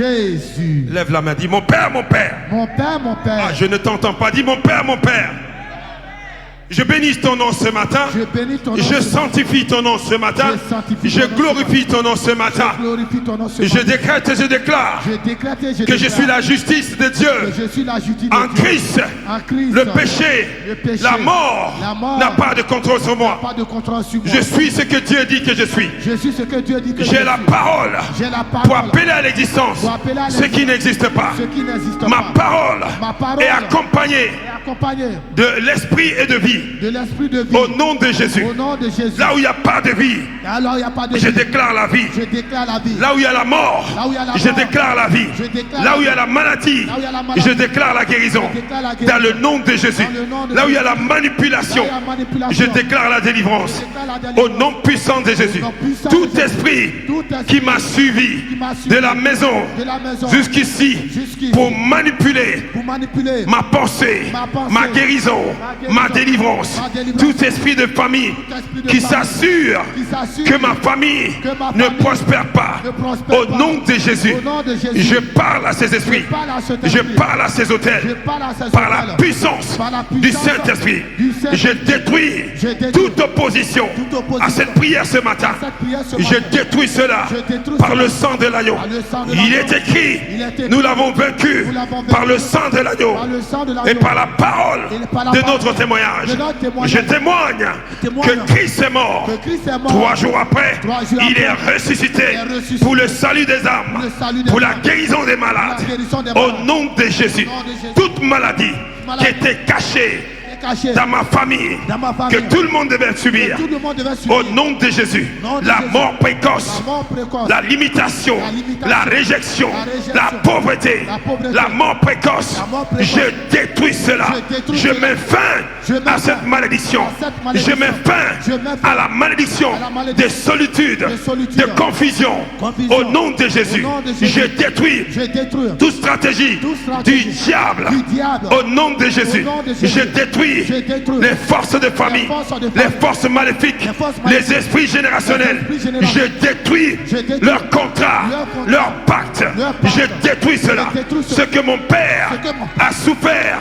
Jésus. Lève la main, dis mon Père, mon Père. Mon Père, mon Père. Ah, je ne t'entends pas, dis mon Père, mon Père. Je bénis ton nom ce matin. Je bénis ton nom. Je sanctifie ton nom ce matin. Je glorifie ton nom ce matin. Je décrète et je déclare que je suis la justice de Dieu. En Christ, le péché, la mort n'a pas de contrôle sur moi. Je suis ce que Dieu dit que je suis. J'ai la parole pour appeler à l'existence ce qui n'existe pas. Ma parole est accompagnée de l'esprit et de vie. Au nom de Jésus. Là où il n'y a pas de vie, je déclare la vie. Là où il y a la mort, je déclare la vie. Là où il y a la maladie, je déclare la guérison. Dans le nom de Jésus. Là où il y a la manipulation, je déclare la délivrance. Au nom puissant de Jésus. Tout esprit qui m'a suivi de la maison jusqu'ici pour manipuler ma pensée, ma guérison, ma délivrance. Tout esprit de famille qui s'assure que ma famille ne prospère pas. Au nom de Jésus, je parle à ces esprits. Je parle à ces hôtels. Par la puissance du Saint-Esprit, je détruis toute opposition à cette prière ce matin. Je détruis cela par le sang de l'agneau. Il est écrit, nous l'avons vaincu par le sang de l'agneau et par la parole de notre témoignage. Je témoigne que Christ est mort. 3 jours après, il est ressuscité pour le salut des âmes, pour la guérison des malades. Au nom de Jésus, toute maladie qui était cachée dans ma famille, que tout le monde devait subir, au nom de Jésus, la mort précoce, la limitation, la réjection, la pauvreté, la mort précoce, je détruis cela. Je mets fin à cette malédiction. Je mets fin à la malédiction de solitude, de confusion. Au nom de Jésus, je détruis toute stratégie du diable. Au nom de Jésus, je détruis les forces de famille, les forces maléfiques, les esprits générationnels. Je détruis leur contrat, leur pacte. Je détruis cela. Ce que mon père a souffert,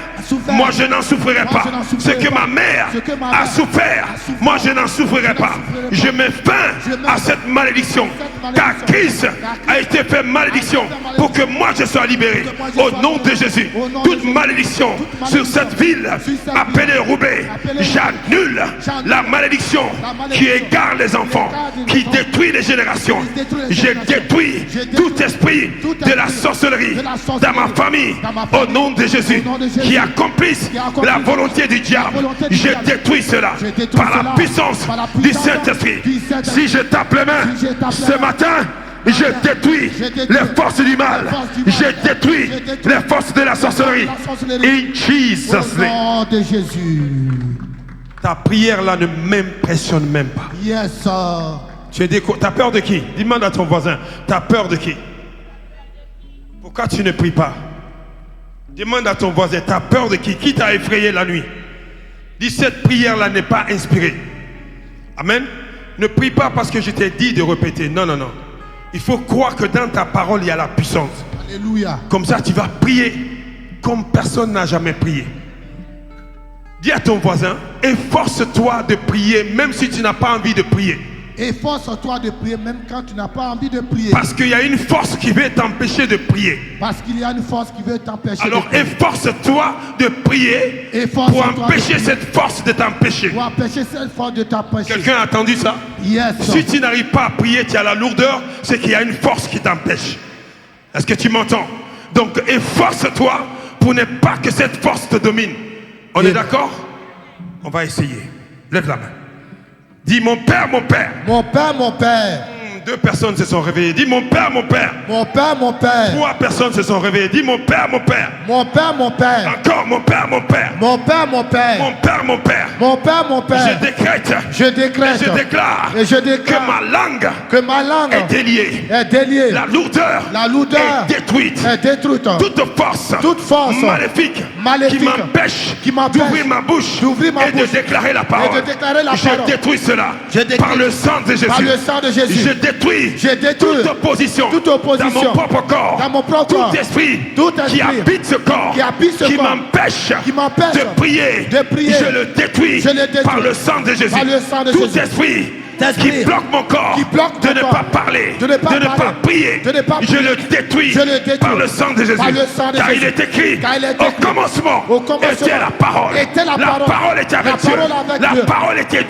moi je n'en souffrirai pas. Ce que ma mère a souffert, moi je n'en souffrirai pas. Je mets fin à cette malédiction, car Christ a été fait malédiction pour que moi je sois libéré. Au nom de Jésus, toute malédiction sur cette ville appelée Roubaix, j'annule la malédiction qui égare les enfants, qui détruit les générations. Je détruis tout esprit de la sorcellerie dans ma famille, au nom de Jésus, qui accomplissent la volonté du diable. Je détruis cela par la puissance du Saint-Esprit. Si je tape les mains ce matin, je détruis les forces du mal. Je détruis les forces de la sorcellerie. In Jesus' name. Au nom de Jésus. Ta prière là ne m'impressionne même pas. Yes, sir. Tu as peur de qui? Demande à ton voisin. Tu as peur de qui? Pourquoi tu ne pries pas? Demande à ton voisin. Tu as peur de qui? Qui t'a effrayé la nuit? Dis, cette prière là n'est pas inspirée. Amen. Ne prie pas parce que je t'ai dit de répéter. Non, non, non. Il faut croire que dans ta parole, il y a la puissance. Alléluia. Comme ça, tu vas prier comme personne n'a jamais prié. Dis à ton voisin, efforce-toi de prier même si tu n'as pas envie de prier. Efforce-toi de prier même quand tu n'as pas envie de prier. Parce qu'il y a une force qui veut t'empêcher de prier. Parce qu'il y a une force qui veut t'empêcher. Alors efforce-toi de prier pour empêcher cette force de t'empêcher. Pour empêcher cette force de t'empêcher. Quelqu'un a entendu ça? Yes. Si tu n'arrives pas à prier, tu as la lourdeur, c'est qu'il y a une force qui t'empêche. Est-ce que tu m'entends? Donc efforce-toi pour ne pas que cette force te domine. On est d'accord? On va essayer. Lève la main. Dis mon Père, mon Père. Mon Père, mon Père. 2 personnes se sont réveillées. Dis mon Père, mon Père. Mon Père, mon Père. 3 personnes se sont réveillées. Dis mon Père, mon Père. Mon Père, mon Père. Encore mon Père, mon Père. Mon Père, mon Père. Mon Père, mon Père. Mon Père, mon Père. Je décrète. Je décrète. Je déclare. Et je déclare que ma langue est déliée. Est déliée. La lourdeur est détruite. Est détruite. Toute force maléfique qui m'empêche d'ouvrir ma bouche et de déclarer la parole. Je détruis cela par le sang de Jésus. Je détruis toute opposition dans mon propre corps. Tout esprit qui habite ce corps, qui m'empêche de prier, je le détruis par le sang de Jésus. Tout esprit qui bloque mon corps de ne pas parler, de ne pas prier, je le détruis par le sang de Jésus. Car il est écrit, au commencement était la parole. La parole était avec Dieu. La parole était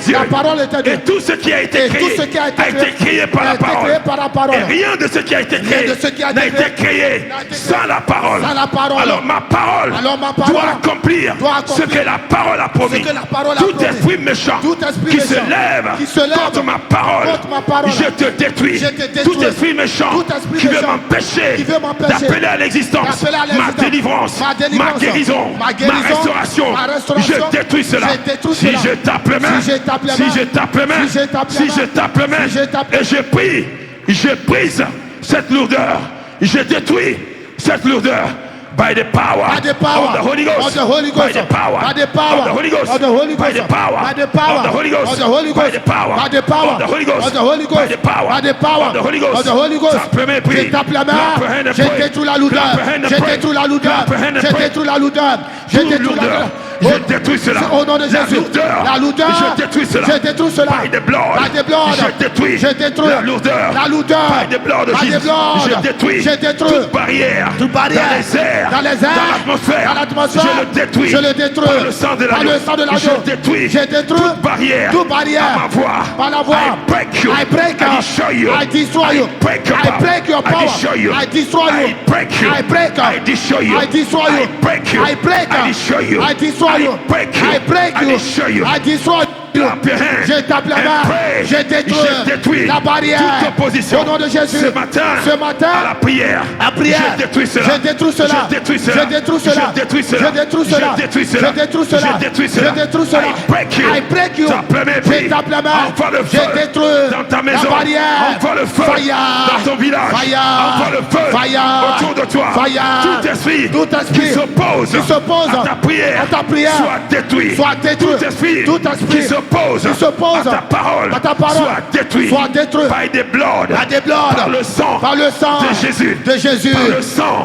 Dieu. Et tout ce qui a été créé a été créé par la parole. Et rien de ce qui a été créé n'a été créé sans la parole. Alors ma parole doit accomplir ce que la parole a promis. Tout esprit méchant qui se lève contre ma parole, je te détruis. Tout esprit méchant qui veut m'empêcher d'appeler à l'existence ma délivrance, ma guérison, ma restauration, je détruis cela. Si je tape les mains, si je tape les mains, si je tape les mains, et je prie, je brise cette lourdeur, je détruis cette lourdeur. By the power of the Holy Ghost, by the power of the Holy Ghost, by the power of the Holy Ghost, by the power of the Holy Ghost, by the power of the Holy Ghost. Je tape la main, je détruis la lourdeur, je détruis la lourdeur, je détruis la lourdeur, je détruis la lourdeur. Je détruis cela. Au nom de Jésus. La lourdeur. Je détruis cela. Je détruis cela. By the blood. Je détruis. Je détruis la lourdeur. La lourdeur. By the blood of Jesus. Je détruis. Je détruis. Toute barrière. Toute barrière. Dans les airs. Dans les airs. Dans l'atmosphère. Dans l'atmosphère. Je le détruis. Je le détruis. Par le sang de l'agneau. Par le sang de l'agneau. Je détruis. Je détruis. Toute barrière. Toute barrière. À ma voix. Par la voix. I break you. I break I you. destroy you. I destroy you. I break your I power. break your power. I destroy you. I destroy you. I break you. I break you. I destroy you. I destroy you. I break you. I break you. I destroy you. I destroy you. I break you. I break I you. destroy you. I destroy you. Je tape la main, je détruis la barrière toute opposition. Au nom de Jésus. Ce matin, à la prière, je détruis cela. Je détruis cela. Je détruis cela. Je détruis cela. Je détruis cela. Je détruis cela. Je détruis cela. Je détruis cela. Je détruis cela. Je détruis cela. I break you. I break you. Je tape la main. Envoie le feu je détruis dans ta maison. la barrière. Envoie le feu Fire. dans ton village. Fire. Envoie le feu Fire. autour de toi. Fire. Tout esprit qui s'oppose à ta prière soit détruit. Tout esprit qui s'oppose à ta parole soit détruit. By the blood. Par le sang de Jésus.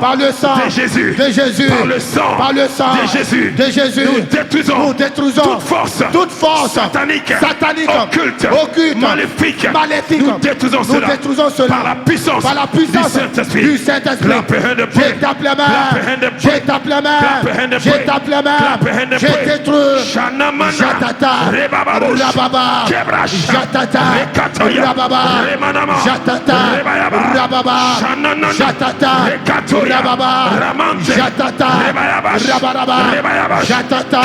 Par le sang de Jésus. Par le sang de Jésus. Nous détruisons toute force satanique, occulte, maléfique. Nous détruisons cela par la puissance du Saint-Esprit. Je tape la main. Je tape la main. Je tape la main. Je détruis. Jatata. Rababa. Jatata. Rababa. Jatata. Rababa. Jatata. Rababa. Jatata. Rabaraba. Jatata.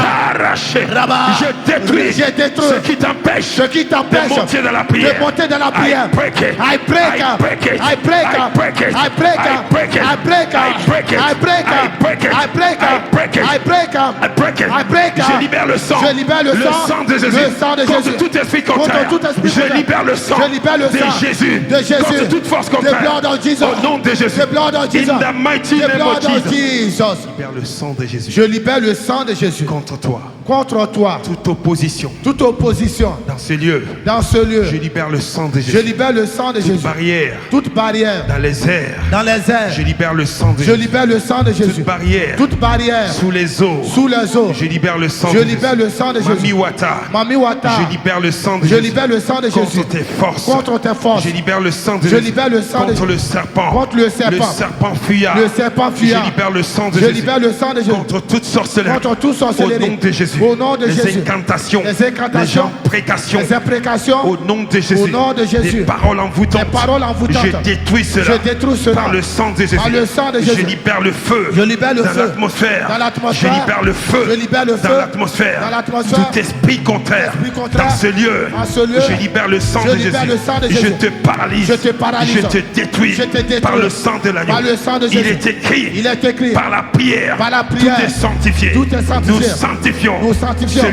Je détruis ce qui t'empêche de monter dans la prière. I break it. I break up. break it. I break up. I break it. I break I up. break it. I break up. I break it. I break I up. break it. I break I up. break it. I break up. I break it. I break up. Je libère le sang. Je libère le sang. de Jésus. Le sang de Contre Jésus. tout esprit contraire. Contre tout esprit Je contraire. libère le sang. Je libère le sang de Jésus. de Jésus. Contre toute force The contraire. blood of Jesus. Au nom de Jésus. The blood of Jesus. In the mighty The name of blood of Jesus. Jesus. Je libère le sang de Jésus. Je libère le sang de Jésus Contre toi. contre toi. Toute opposition. Toute opposition Dans ce lieu. dans ce lieu. Je libère le sang de Je Jésus. libère le sang de Toute Jésus. barrière. Toute barrière Dans les airs. dans les airs. Je libère le sang de Je Jésus. libère le sang de Jésus. Toute barrière. Toute barrière Sous les eaux. sous les eaux. Je libère le sang Je de libère Jésus. le sang de Mami Jésus. Wata. Mami Wata. Je libère le sang de Je Jésus. libère le sang de Jésus. Contre tes forces. Contre tes forces. Je libère le sang de Je Jésus. libère le sang de Contre Jésus. le serpent. Contre le serpent. Le serpent fuyard. Le serpent fuyard. Je libère le sang de Je Jésus. libère le sang de Jésus. Contre toute sorcellerie. Contre toute sorcellerie. Au nom de Jésus. Au nom de les Jésus. Incantations. Les incantations. Les imprécations. Les imprécations. Au nom de Jésus. Au nom de Jésus. Les paroles envoûtantes. Les paroles envoûtantes. Je détruis cela. Je détruis cela. Par le sang de Jésus. Par le sang de Jésus. Je libère le feu. Je libère le dans feu. l'atmosphère. Dans l'atmosphère. Je libère le feu. Je libère le feu. Dans l'atmosphère. Dans l'atmosphère. Tout esprit contraire. Contraire. Dans ce lieu. Dans ce lieu. Je libère le sang Je de libère Jésus. le sang de Jésus. Je te paralyse. Je te paralyse. Je te détruis. Je te détruis. Par le sang de l'agneau. Par le sang de Jésus. Il est écrit. Il est écrit. Par la prière. Par la prière. Tout est sanctifié. Tout est sanctifié. Nous sanctifions Nous sanctifions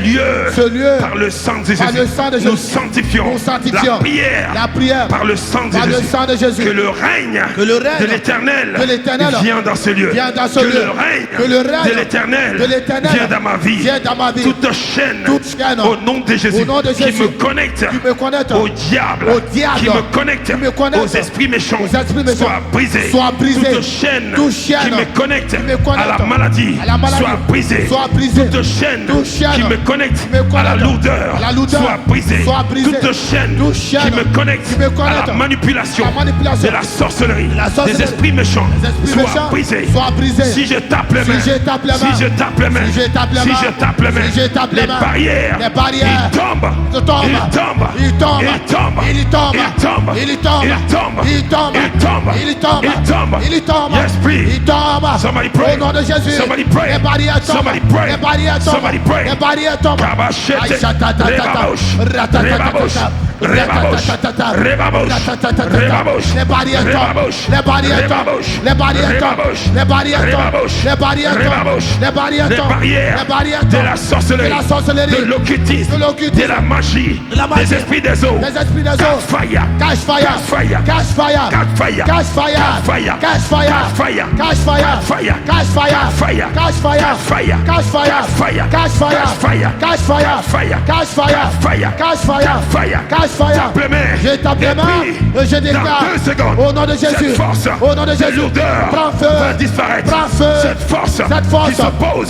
ce lieu par le sang de Jésus. Nous sanctifions la prière par le sang de Jésus. Que le règne de l'Éternel vient dans ce lieu. Que le règne de l'Éternel vient dans ma vie. Toute chaîne au nom de Jésus qui me connecte au diable, qui me connecte aux esprits méchants, soit brisée. Toute chaîne qui me connecte à la maladie, soit brisée. Toute chaîne qui me connecte à la lourdeur, soit brisée. Toute chaîne qui me connecte à la manipulation de la sorcellerie, des esprits méchants, soit brisée. Si je tape les mains, si je tape les mains, si je tape les mains, les barrières, ils tombent, ils tombent, ils tombent, ils tombent, ils tombent, ils tombent, ils tombent, ils tombent, ils tombent, l'esprit, ils tombent. Somebody pray, au nom de Jésus. Somebody pray, les barrières tombent, somebody pray, les barrières tombent, somebody pray, les barrières tombent. Les barrières tombent, les barrières tombent, les barrières tombent, les barrières tombent, les barrières tombent, les barrières tombent, les barrières de la sorcellerie, de l'occultisme, de la magie, des esprits des eaux, cache fire, cache fire, cache fire, cache fire, cache fire, cache fire, cache fire, cache fire, cache fire, cache fire, cache fire, cache fire, cache fire. Je tape les mains et je déclare au nom de Jésus, au nom de Jésus, prends feu, va disparaître, prends feu, cette force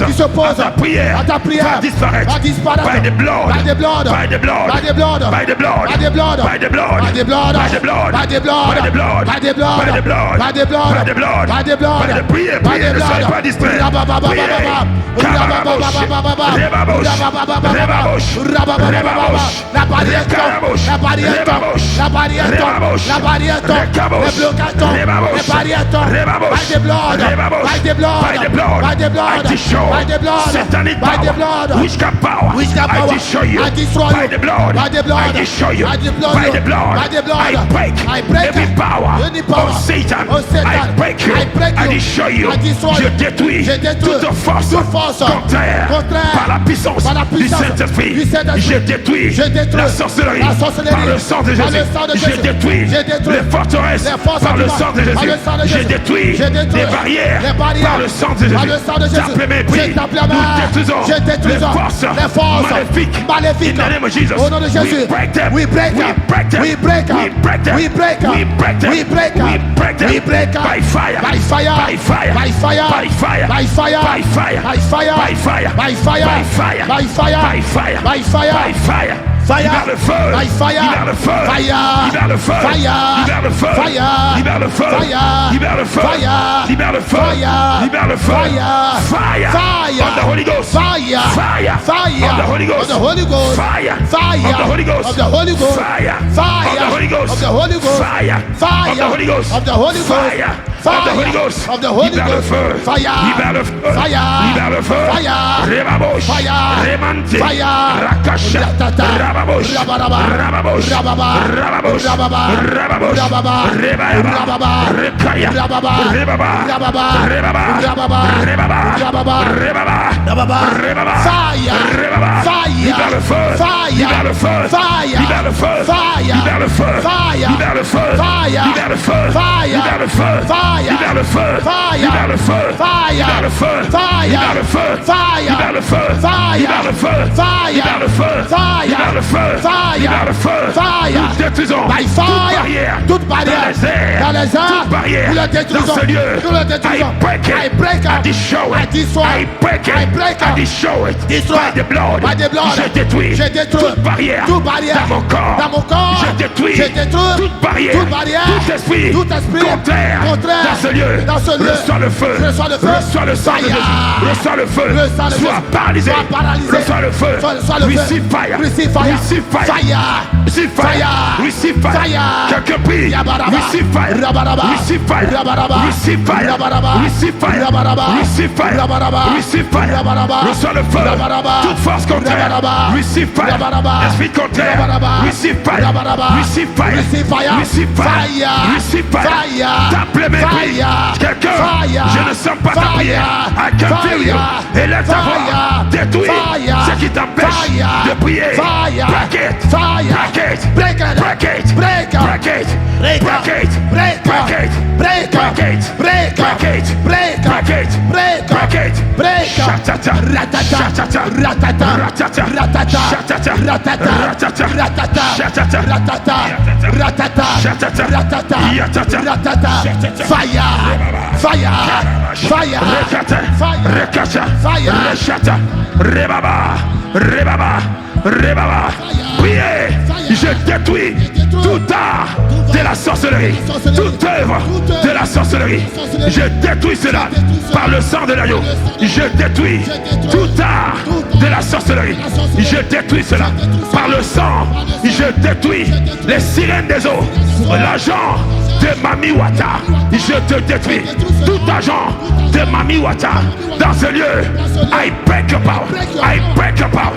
qui s'oppose à ta prière va disparaître, by the blood, by the blood, by the blood, by the blood, by the blood, by the blood, by the blood, by the blood, by the blood, by the blood, by the blood, by the blood, by the blood, by the blood, by the blood, by the blood, by the prière, prière, ne soyez pas distrait, la barrière tombe, la barrière tombe, la barrière tombe, la barrière tombe, les blocages tombent, les barrières tombent, by the blood, by the blood, by the blood, by the blood, by the blood, satanic power, witchcraft power, I destroy you, by the blood, by the blood, I destroy you, by the blood, by the blood, I break every power of Satan, I break you, I destroy you, je détruis toute force contraire par la puissance du Saint-Esprit, je détruis la sorcellerie par le sang de Jésus, je détruis les forteresses par le sang de Jésus, je détruis les barrières par le sang de Jésus, tape les mépris, nous détruisons les forces maléfiques in the name of Jesus. Au nom de Jésus, we break them, we break them, we break them, we break them, we break them, we break them, we break them, we break them by fire, by fire, by fire, by fire, by fire, by fire, by fire, by fire, by fire, by fire, by fire, by fire, by fire, by fire, by fire. Fire, libère le feu, by fire, libère le feu, fire, libère le feu, fire, libère le feu, fire, libère le feu, fire, libère le feu, fire, libère le feu, fire, libère le feu, fire, fire, fire, of the Holy Ghost, fire, fire, fire, of the Holy Ghost, of the Holy Ghost, fire, fire, of the Holy Ghost, of the Holy Ghost, fire, fire, of the Holy Ghost, of the Holy Ghost, fire, fire, of the Holy Ghost, of the Holy Ghost, fire, of the Holy Ghost, of the Holy Ghost, fire, libère le feu, fire, libère le feu, fire, rebabosh, fire, remante, fire, rakasha, Rababosh, Rababosh, Rababosh, Rababosh, Rababosh, Rebaba, Rekaya, Rebaba, Rebaba, fire, fire, libère le feu, fire, libère le feu, fire, libère le feu, fire, libère le feu, fire, libère le feu, fire, libère le feu, fire, libère le feu, fire, libère le feu, fire, libère le feu, fire, libère le feu, fire, libère le feu, fire, libère le feu, fire, libère le feu, fire, libère le feu, fire, libère le feu, fire, libère le feu, fire, nous détruisons by fire, toute barrière, dans les airs, toute barrière, nous le détruisons, dans ce lieu, nous le détruisons, I break it, I destroy it, I break it, I destroy it, by the blood, je détruis toute barrière, dans mon corps, je détruis toute barrière, tout esprit contraire, dans ce lieu, reçois le feu, reçois le sang de Jésus, reçois le feu, sois paralysé, reçois le feu, receive fire, receive fire, receive fire, receive fire, receive fire, quelqu'un prie, receive fire, receive fire, receive fire, receive fire, receive fire, receive fire, reçois le feu, toute force contraire, receive fire, esprit contraire, receive fire, receive fire, receive fire, receive fire, receive fire, tape les mépris, quelqu'un, je ne sens pas ta prière. I can feel you. Élève ta voix. Détruis ce qui t'empêche de prier. Break it. Break it. Break it. Break it. Break it. Break it. Break Break it. Break Break it. Break Break it. Break Break it. Break Break it. Break Break it. Break Shatata. Ratata Shatata. Ratata Ratata. Ratata Shatata. Ratata Ratata. Ratata Shatata. Ratata Ratata Shatata. Ratata Yatata. Ratata Fire Fire Fire Rekata. Fire Rekata. Fire Reshata. Rebaba. Rebaba. Rebaba. Priez. Je détruis tout art de la sorcellerie, toute œuvre de la sorcellerie. Je détruis cela par le sang de l'agneau. Je détruis tout art de la sorcellerie. Je détruis cela par le sang. Je détruis les sirènes des eaux, l'agent de Mami Wata. Je te détruis tout agent de Mami Wata dans ce lieu. I break your power. I break your power.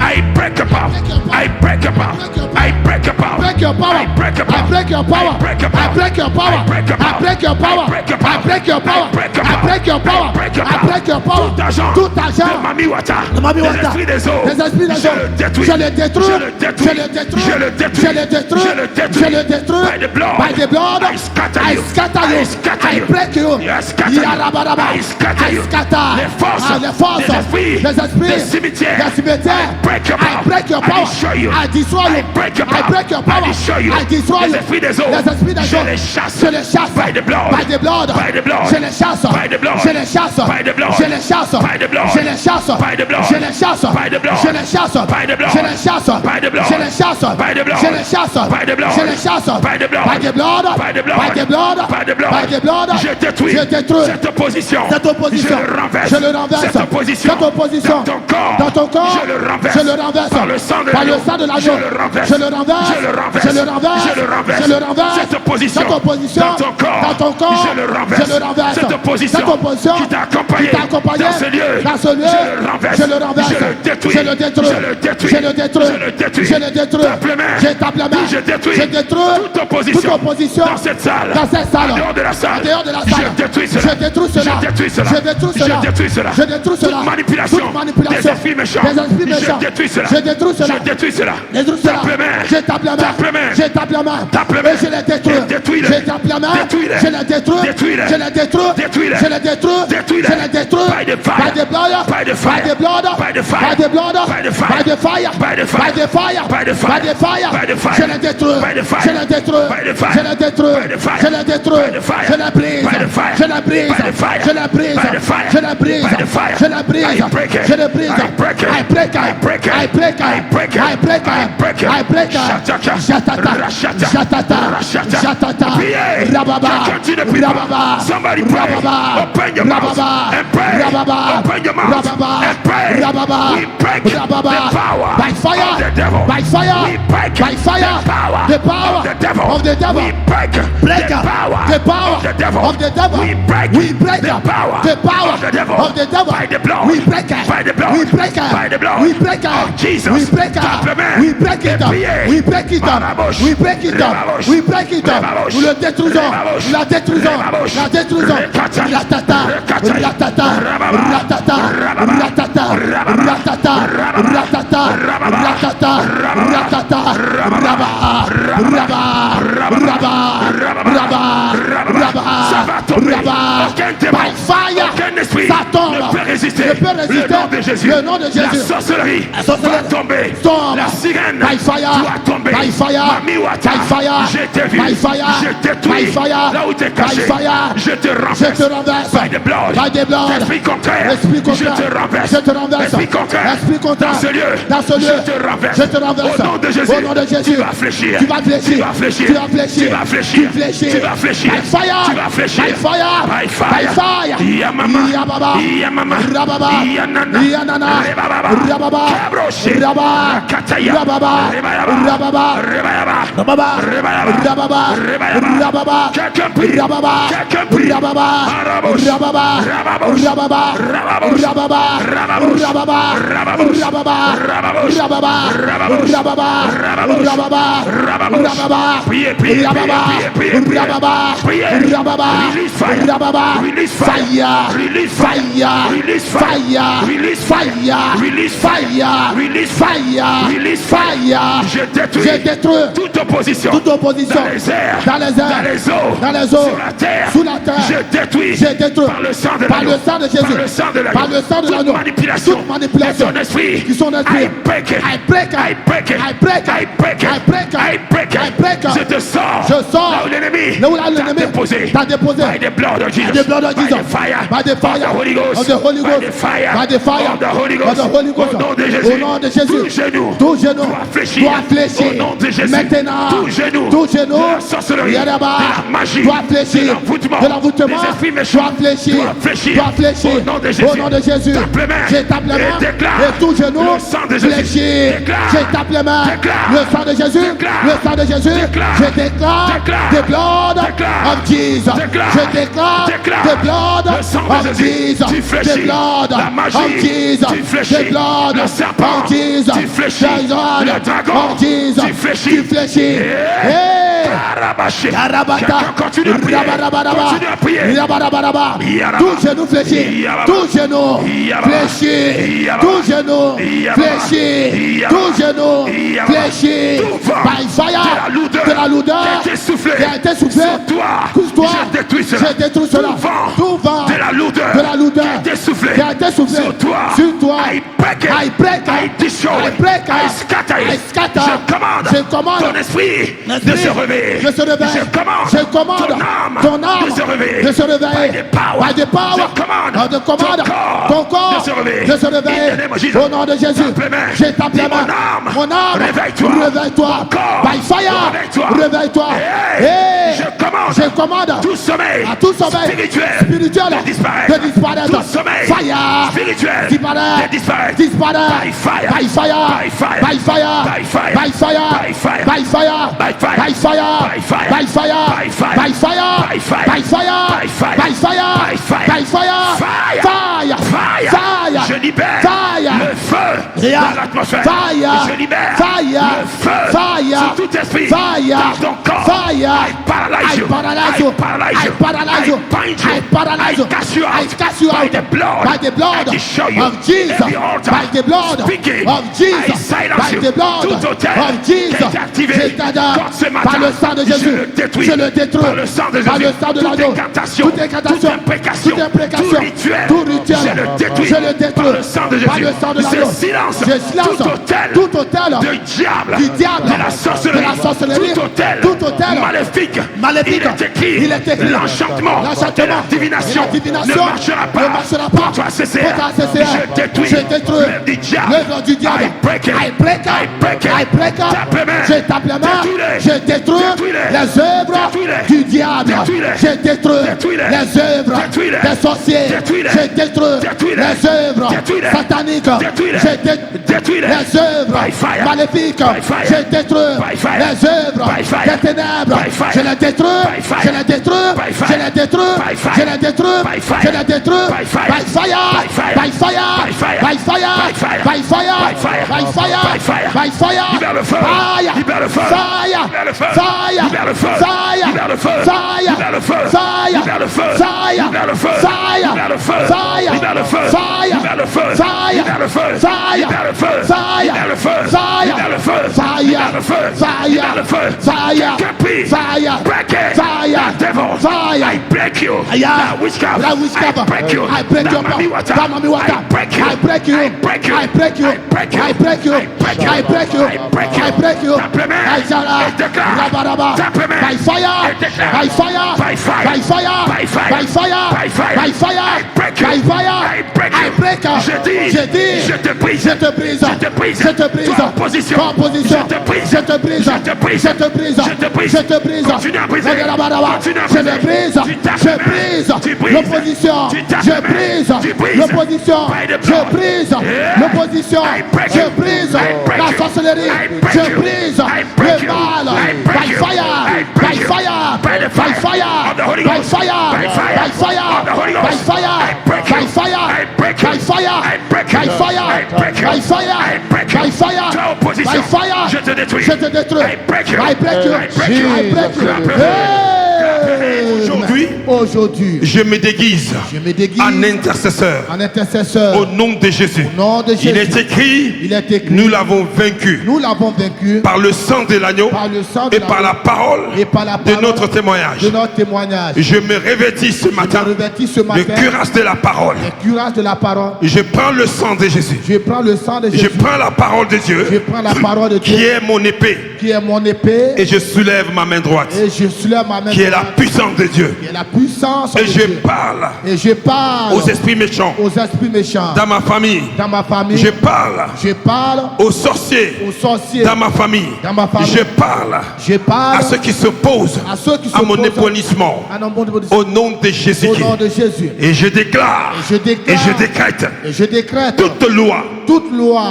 I break your power. I break your power. I break your power. Break your power. I break your power. I break your power. I break your power. I break your power. I break your I break your power. I break your I break your power. I break your I break your power. I break your I break your power. Tout agent Tout agent de Mami Wata. Mami Les Wata. esprits des eaux. Les esprits des Je eaux. le détruis. Je le détruis. Je le détruis. Je le détruis. Je le détruis. Je le détruis. Je le détruis. Je le détruis. By the blood. By the blood. I scatter I you. scatter you. I scatter I you. break you. I scatter you. Yarabaraba. I scatter I you. scatter. Les forces. Ah, les forces. Des esprits. Les esprits. Des cimetières. Des cimetières. I break your power. I break your I power. destroy you. I destroy you. I break your power. I break your power. I destroy you. I destroy Les you. esprits des eaux. Les esprits des Je eaux. les chasse. Je les chasse. By the blood. By the blood. By the blood. Je les chasse. By the blood. Je les chasse. By the blood. Je les chasse. By the blood. Je les chasse. By the blood. Je les chasse. By the blood. Je les chasse. By the blood. Je les chasse. By the blood. Je les chasse. By the blood. Je les chasse. By the blood. Je les chasse. By the blood. By the blood. By the blood. By the blood. By the blood. By the blood. Je détruis. Je détruis Cette opposition. cette opposition. Je le renverse. Je le renverse. Cette opposition. Cette opposition. Dans ton corps. Dans ton corps. Je le renverse. Je le renverse. Par le sang de Par le l'agneau. sang de l'agneau. Je le renverse. Je le renverse. Je le renverse. Je le renverse. Je le renverse. Je le renverse. Cette opposition. Cette opposition. Dans ton corps. Dans ton corps. Je le renverse. Je le renverse. Cette opposition. Cette opposition. Qui t'a accompagné. Accompagné dans ce lieu. Dans ce lieu. Je le renverse. Je le renverse. Je le détruis. Je le détruis. Je le détruis. Je le détruis. Je le détruis. Je le détruis. Tape les mains. Je tape la main. Je détruis. Je détruis toute opposition. toute opposition. Dans cette salle. Dans cette salle. En dehors de la salle. En dehors de la salle. Je détruis cela. Je détruis cela. Je détruis cela. Je détruis cela. Je détruis cela. Je détruis cela. Toute manipulation. Toute manipulation. Des esprits méchants. Des esprits méchants. Je détruis cela. Je détruis cela. Je détruis cela. Je détruis cela. Tape les mains. Je tape la main. Tape les mains. Je tape la main. Tape les mains. Et je les détruis. Et détruis-les. Je tape la main. Détruis-les. Je les détruis. Détruis-les. Je les détruis. Détruis-les. Je les détruis. Détruis-les. Je les détruis. By the fire. By the blood. By the fire. By the blood. By the fire. By the blood. By the fire. By the fire. By the fire. By the fire. By the fire. By the fire. By the fire. Je les détruis. By the fire. Je les détruis. By the fire. Je les détruis. By the fire. Je les détruis. By the fire. Je les brise. By the fire. Je les brise. By the fire. Je les brise. By the fire. Je les brise. By the fire. Je les brise. I break it. Je les brise. I break it. I break it. I break it. I break it. I break it. I break it. I break it. I break it. Shataka. Jatata. Rashata. Jatata. Rashata. Jatata. Priez. Rababa. Continue de prier. Rababa. Somebody pray. Rababa. Open your mouth Rababa. and pray. Rababa. Open your mouth Rababa. and pray. Rababa. We break Rababa. the power By fire. of the devil. By fire. We break By fire. the power, The power of the devil. of the devil. We break Break the power, the power of the devil. of the devil. We break the power, the power of the devil. of the devil. By the blood. We break it. By the blood. We break it. By the blood. We break it. Of Jesus. We break it. Tape les mains. We break it. Et priez. We break it. Par la bouche. We break it. Rebabouche. We break it. Rebabouche. Nous le détruisons. Rebabouche. La détruisons. Rebabouche. La détruisons. Rekata. Ratata. Rekata. Ratata. Rababa. Ratata. Rababa. Ratata. Rababa. Ratata. Rababa. Ratata. Rababa. Ratata. Rababa. Ratata. Rababa. Rabba. Ça va tomber. Aucun démon, By fire. aucun esprit Ça tombe. ne peut résister. Ne peut résister. Le nom de Jésus. Le nom de Jésus. La sorcellerie La sorcellerie va tomber. tombe. La sirène By fire. doit tomber. By fire. Mami Wata, By fire. je t'ai vu. By fire. Je détruis. By fire. Là où t'es caché. By fire. Je te renverse. Je te renverse. By the blood. By the blood. Esprit contraire. Esprit contraire. Je te renverse. Je te renverse. Esprit contraire. Esprit contraire. Dans ce lieu. Dans ce lieu. Je te renverse. Je te renverse. Au nom de Jésus. Au nom de Jésus. Tu vas fléchir. Tu vas fléchir. Tu vas fléchir. Tu vas fléchir. Tu vas fléchir. Tu fléchis. Tu vas fléchir. By fire. Tu vas fléchir. By fire. By fire. By fire. Yamama. Yababa, Yamama, Rababa, Yanana, Yanana, Rababa, Kabroshi, Rababa, Kataya, Rababa, Rababa, Rebayaba, Rababa, Rebayaba, Rababa, Rababa, quelqu'un prie, Rababa, quelqu'un prie, Rababa, Arabosh, Rababa, Rababosh, Rababa, Rababosh, Rababa, Rababosh, Rababa, Rababosh, Rababa, Rababosh, Rababa, Rababosh, Rababa, Rababosh, Rababa, Rababosh. Rababa, Priez, priez, Rababa, priez, priez, priez. Rababa, Priez. Rababa, Release fire. Rababa, Release fire. fire, Release fire. fire, Release fire. fire, Release fire. fire, Release fire. fire, Release fire, Release fire. fire. Je détruis toute opposition dans les airs, dans les eaux, dans les eaux, sur la terre, je détruis par le sang de par l'agneau, le sang de Jésus, par le sang de l'agneau, toute manipulation de son esprit, qui sont I break it, I break it, I break it, I break it, I break it, I break it, I break it, I break it. je te sors, là où l'ennemi t'a déposé, déposé, by the blood of Jesus, by the blood of Jesus, by the fire, by the fire, of the Holy Ghost, of the Holy Ghost, by the fire, by the fire, of the Holy Ghost, of the Holy Ghost, au nom de au nom de Jésus, tout genou doit fléchir, doit fléchir, au nom de Jésus, maintenant, tout genou de la sorcellerie, de la magie, doit fléchir, de l'envoûtement, des esprits méchants, doit fléchir, au nom de Jésus, au nom de Jésus, je tape les mains, et tout genou le sang de Jésus, fléchir, je tape les mains, le sang de Jésus, le sang de Jésus, je déclare, the blood of Jesus, je déclare, the blood of Jesus, the blood of Jesus, the blood of Jesus, the blood of Jesus, tu fléchis, continue à prier, Rabaraba, tout genou fléchit, tout genou fléchit, tout genou fléchit, tout genou fléchit, by fire, de la lourdeur qui a été soufflé sur toi, je détruis cela, tout vent de la lourdeur qui a été soufflé sur toi, I break it, I destroy, I scatter, je commande ton esprit de se réveiller, je commande ton âme de se réveiller, by the power of the command, ton corps de se réveiller, au nom de Jésus, je tape la main, mon âme, réveille-toi, by fire, réveille-toi, je commande à tout sommeil spirituel de disparaître, fire spirituel de disparaître, by fire, by fire, by fire, by fire, by fire, by fire, by fire, by fire, by fire, by fire, fire, je libère le feu dans l'atmosphère, je libère le feu sur tout esprit dans ton corps, I paralyze you, I bind you, I cast you out by the blood of Jesus, by the blood of Jesus, by the blood of Jesus, par le sang de Jésus, je le détruis, par le sang de l'agneau, toute incantation, toute imprécation, tout rituel, je le détruis, par le sang de l'agneau, je silence tout hôtel du diable, de la sorcellerie, tout hôtel maléfique, il est écrit, l'enchantement, la divination ne marchera pas, pour toi CCR, je détruis l'œuvre du diable, I break it, je tape la main, je détruis les œuvres du diable, je détruis les œuvres des sorciers, je détruis les œuvres sataniques, je détruis les œuvres maléfiques, je détruis les œuvres des ténèbres, je les détruis, je les détruis, je les détruis, je les détruis, je les détruis, by fire, by fire, by fire, by fire, by fire, by fire, libère le feu, libère le feu, libère le feu, libère le feu, libère le feu, libère le feu, libère le feu, libère le feu, libère le feu, libère le feu, libère le feu, libère le feu, libère le feu, libère le feu, libère le feu, libère le feu, libère le feu, fire, break it, fire, devil, fire, I break you, that witchcraft, I break you, I break your mouth, I break you, I break you, I break you, I break you, I break you, I break you, I break you, I break you, I break you, I break you, I shall rabaraba, by fire, by fire, by fire, by fire, by fire, by fire, I break you, by fire, I break you, I break Je dis, je te brise. Je te brise. Je te brise. Je te brise. Ton opposition. Je te brise. Je te brise. Je te brise. Je te brise. Je te brise. Je te brise. Continue à briser. Je te brise. Je brise l'opposition. Je brise l'opposition. Je brise l'opposition. Je brise la sorcellerie. Je brise le mal. By fire. By fire. By fire. By fire. By fire. By fire. By fire. By fire. By fire. By fire. By fire. By fire. Je te détruis. Je te détruis. I break you. I break you. Aujourd'hui, je me déguise en intercesseur. Au nom de Jésus. Il est écrit, nous l'avons vaincu. Par le sang de l'agneau et par la parole de notre témoignage. Je me revêtis ce matin de cuirasse de la parole. Je prends le sang de Jésus. Je prends la parole de Dieu qui est mon épée. Et je soulève ma main droite qui est la puissance de Dieu. Et je parle aux esprits méchants dans ma famille. Je parle aux sorciers dans ma famille. Je parle à ceux qui s'opposent à mon épanouissement au nom de Jésus-Christ. Et je déclare et je décrète toute loi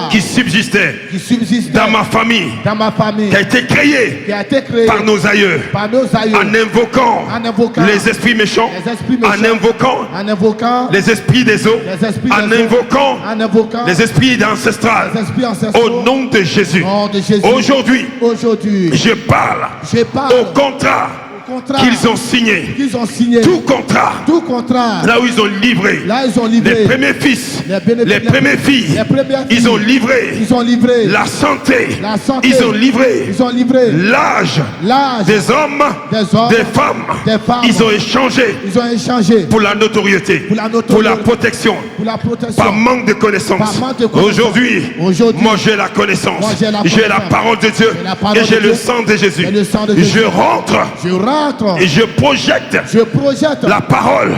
qui subsistait dans ma famille, qui a été créée par nos aïeux, en invoquant les esprits méchants, en invoquant les esprits des eaux, en invoquant les esprits ancestral. Au nom de Jésus. Aujourd'hui, je parle au contrat qu'ils ont signé. Tout contrat. Là où ils ont livré. Les premiers fils, les premières filles. Ils ont livré. La santé. Ils ont livré. L'âge des hommes, des femmes. Ils ont échangé pour la notoriété, pour la protection, par manque de connaissance. Aujourd'hui, moi j'ai la connaissance. J'ai la parole de Dieu et j'ai le sang de Jésus. Je rentre et je projette la parole,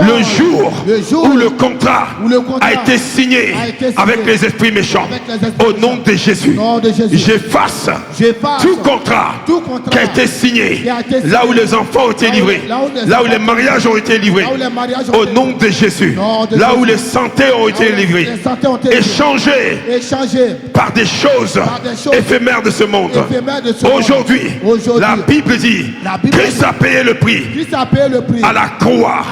le jour où le contrat a été signé avec les esprits méchants. Au nom de Jésus, j'efface tout contrat qui a été signé là où les enfants ont été livrés, là où les mariages ont été livrés. Au nom de Jésus, là où les santé ont été livrées, échangés par des choses éphémères de ce monde. Aujourd'hui, la Bible dit Christ a payé le prix à la croix.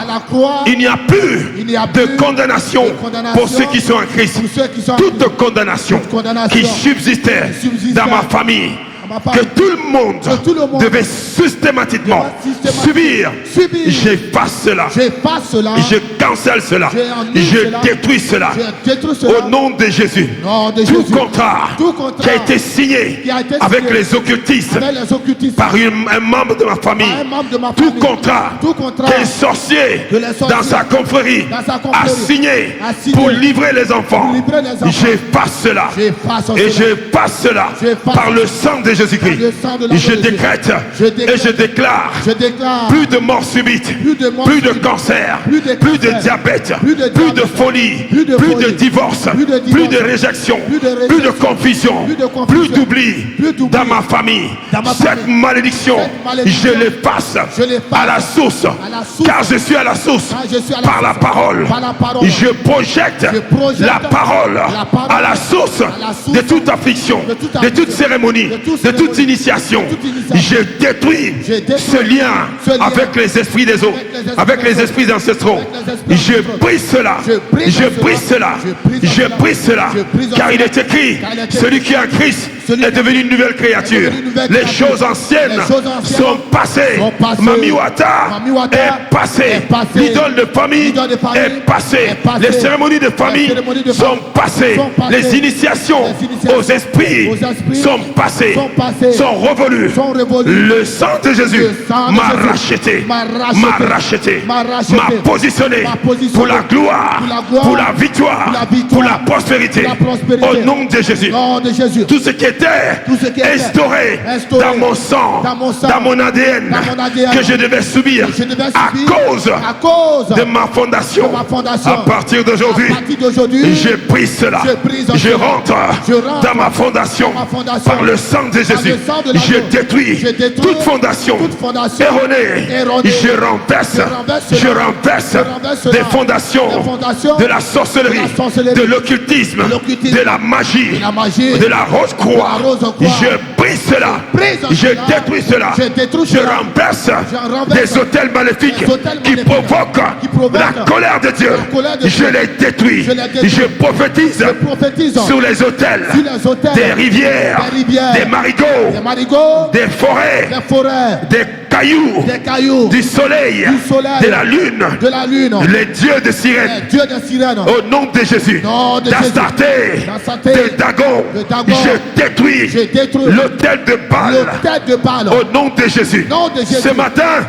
Il n'y a plus de condamnation pour ceux qui sont en Christ. Toute condamnation qui subsistait dans ma famille, que tout le monde devait systématiquement subir. J'efface cela. Je cancelle cela. Je détruis cela. Au nom de Jésus. Tout contrat qui a été signé avec les occultistes par un membre de ma famille. Tout contrat qu'un sorcier dans sa confrérie a signé pour livrer les enfants. J'efface cela. Et je passe cela par le sang de Jésus-Christ. Je décrète et je déclare plus de morts subites, plus de cancer, plus de diabète, plus de folie, plus de divorce, plus de réjection, plus de confusion, plus d'oubli dans ma famille. Cette malédiction, je l'efface à la source, car je suis à la source par la parole. Je projette la parole à la source de toute affliction, de toute cérémonie, de toute initiation. Je détruis ce lien avec les esprits des eaux, avec les esprits ancestraux. Je brise cela. Je brise cela. Je brise cela. Car il est écrit, celui qui est en Christ est devenu une nouvelle créature. Les choses anciennes sont passées. Mamiwata est passé. L'idole de famille est passée. Les cérémonies de famille sont passées. Les initiations aux esprits sont passées, sont revolues. Le sang de Jésus m'a racheté, m'a positionné pour la gloire, pour la victoire, pour la prospérité. Au nom de Jésus, tout ce qui est était instauré dans mon sang, dans mon ADN, que je devais subir à cause de ma fondation. À partir d'aujourd'hui, j'ai pris cela. Je rentre dans ma fondation par le sang de Jésus. Je détruis toute fondation erronée. Je renverse des fondations de la sorcellerie, de l'occultisme, de la magie, de la rose croix. Je brise cela. Je détruis cela. Je renverse des autels maléfiques qui provoquent la colère de Dieu. Je les détruis. Je prophétise sur les autels des rivières, des marigots, des forêts, des cailloux, du soleil, de la lune, les dieux de sirène, au nom de Jésus, d'Astarté, de Dagon, je détruis l'autel de Baal, au nom de Jésus. Ce matin,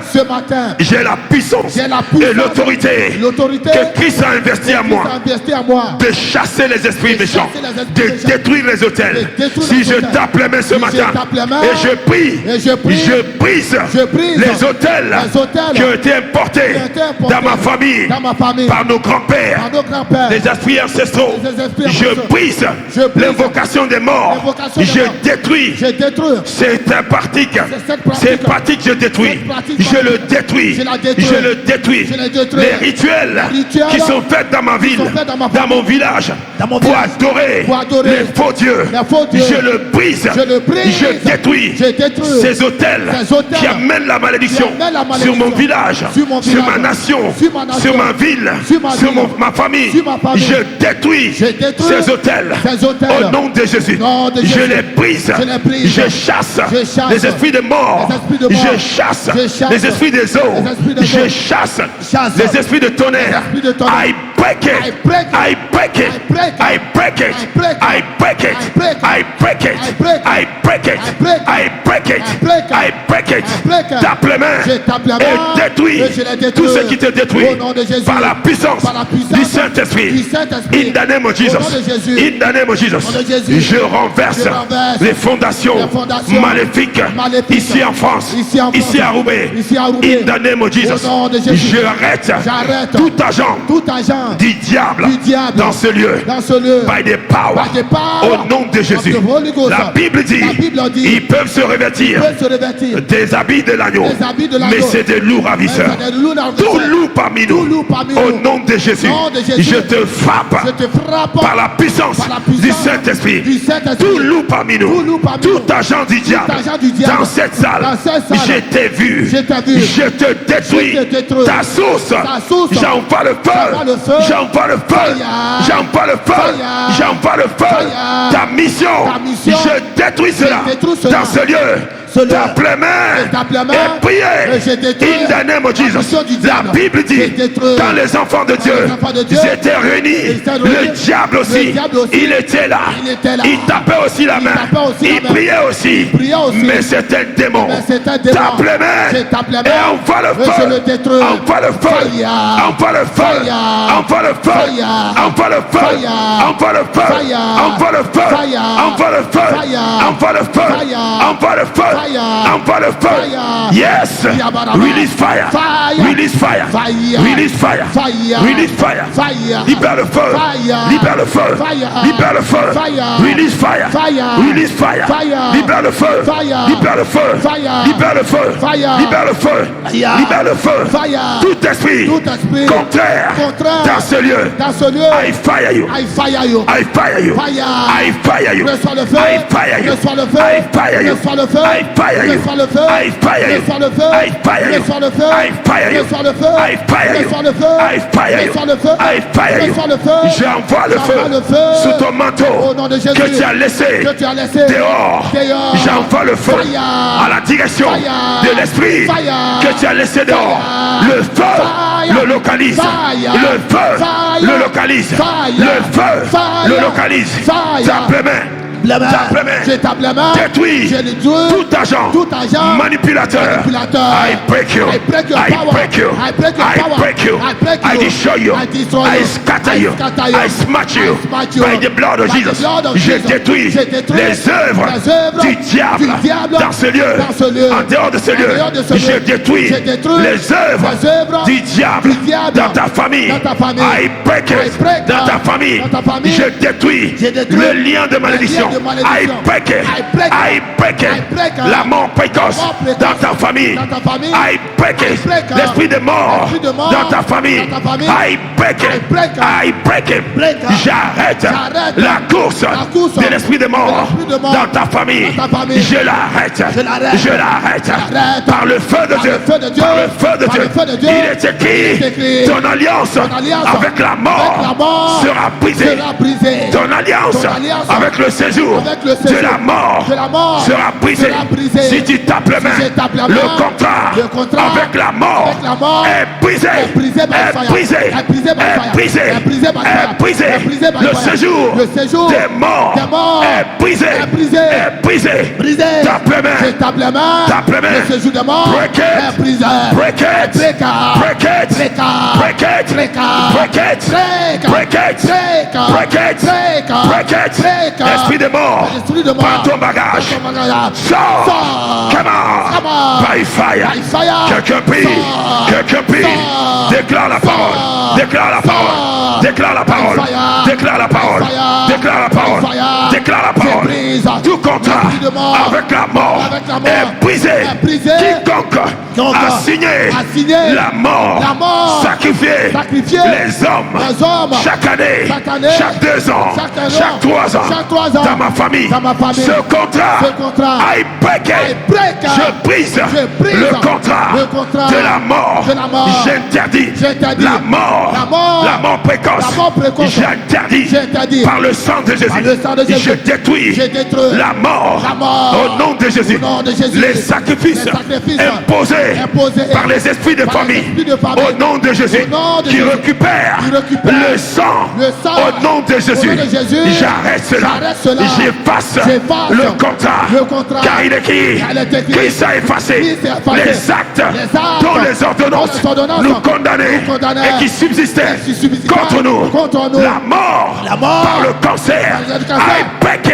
j'ai la puissance et l'autorité que Christ a investi à moi de chasser les esprits méchants, de détruire les autels. Si je tape les mains ce matin et je prie, je brise les autels qui ont été importés dans ma famille par nos grands-pères, les esprits ancestraux. Je brise l'invocation des morts. Je détruis cette pratique. Ces pratiques, je détruis. Je le détruis. Je le détruis. Les rituels qui sont faits dans ma ville, dans mon village, pour adorer les faux dieux, je le brise. Je détruis ces autels qui amènent la malédiction sur mon village, sur ma nation, sur ma ville, sur ma famille. Je détruis ces autels au nom de Jésus. Je les brise. Je chasse les esprits de mort. Je chasse les esprits des eaux. Je chasse les esprits de tonnerre. I break it. I break it. I break it. I break it. I break it. I break it. I break it. I break it. Tape les mains et détruis tout ce qui te détruit par la puissance du Saint-Esprit. In the name of Jesus. In the name of Jesus. Je renverse les fondations maléfiques ici en France, ici à Roubaix. In the name of Jesus. Je arrête tout agent du diable dans ce lieu. By the power. Au nom de Jésus. La Bible dit ils peuvent se revêtir des habits de l'agneau, mais c'est des loups ravisseurs. Tout loup parmi nous, au nom de Jésus, je te frappe par la puissance du Saint-Esprit. Tout loup parmi nous, tout agent du diable dans cette salle, je t'ai vu, je te détruis. Ta source, j'envoie le feu, j'envoie le feu, j'envoie le feu, j'envoie le feu. Ta mission, je détruis cela dans ce lieu. Tape les mains et priez. In the name of Jesus. La Bible dit quand les enfants de Dieu étaient réunis, le diable aussi, il était là. Il tapait aussi la main. Il priait aussi. Mais c'était un démon. Tape les mains et envoie le feu. Envoie le feu. Envoie le feu. Envoie le feu. Envoie le feu. Envoie le feu. Envoie le feu. Envoie le feu. Envoie le feu. Envoie le feu. Envoie le feu. Yes. Release fire. Release fire. Release fire. Release fire. Libère le feu. Libère le feu. Libère le feu. Release fire. Release fire. Libère le feu. Libère le feu. Libère le feu. Libère le feu. Libère le feu. Tout esprit contraire dans ce lieu. I fire you. I fire you. I fire you. I fire you. I fire you. I fire you. I fire you. I fire you. I fire you. I fire you. I fire you. I fire you. I fire you. J'envoie le feu sous ton manteau que tu as laissé dehors. J'envoie le feu à la direction de l'esprit que tu as laissé dehors. Le feu le localise. Le feu le localise. Le feu le localise. Tape les mains. détruis tout agent manipulateur. I break you. I break you. I break you. I destroy you. I scatter you. I smash you. By the blood of Jesus. Je détruis les œuvres du diable dans ce lieu. En dehors de ce lieu, je détruis les œuvres du diable dans ta famille. I break it dans ta famille. Je détruis le lien de malédiction. I break it. I break it. La mort précoce dans ta famille. I break it. L'esprit de mort dans ta famille. I break it. I break it. J'arrête la course de l'esprit de mort dans ta famille. Je l'arrête. Je l'arrête. Par le feu de Dieu. Par le feu de Dieu. Il est écrit, ton alliance avec la mort sera brisée. Ton alliance avec le séjour de la mort sera brisée. Si tu tapes les mains, le contrat avec la mort est brisé. Est brisé. Est brisé. Est brisé. Le séjour des morts est brisé. Est brisé. Tape les mains. Tape les mains. Break it. Break it. Break it. Break it. Break it. Break it. Break it. Break it. Esprit de mort. Prends ton bagage. Sors. Come on. By fire. Quelqu'un prie. Quelqu'un prie. Déclare la parole. Déclare la parole. Déclare la parole. Déclare la parole. Déclare la parole. Déclare la parole. Tout contrat avec la mort est brisé. Quiconque a signé la mort, sacrifié les hommes chaque année, chaque 2 ans, chaque 3 ans dans ma famille. Ce contrat, I break it. Je brise le contrat de la mort. J'interdis la mort précoce. J'interdis par le sang de Jésus. Je détruis la mort au nom de Jésus. Les sacrifices imposés par les esprits de famille au nom de Jésus, qui récupèrent le sang au nom de Jésus. J'arrête cela. J'efface le contrat, car il est écrit qu'il s'est effacé les actes dont les ordonnances nous condamnaient et qui subsistaient contre nous. La mort par le cancer, I break it.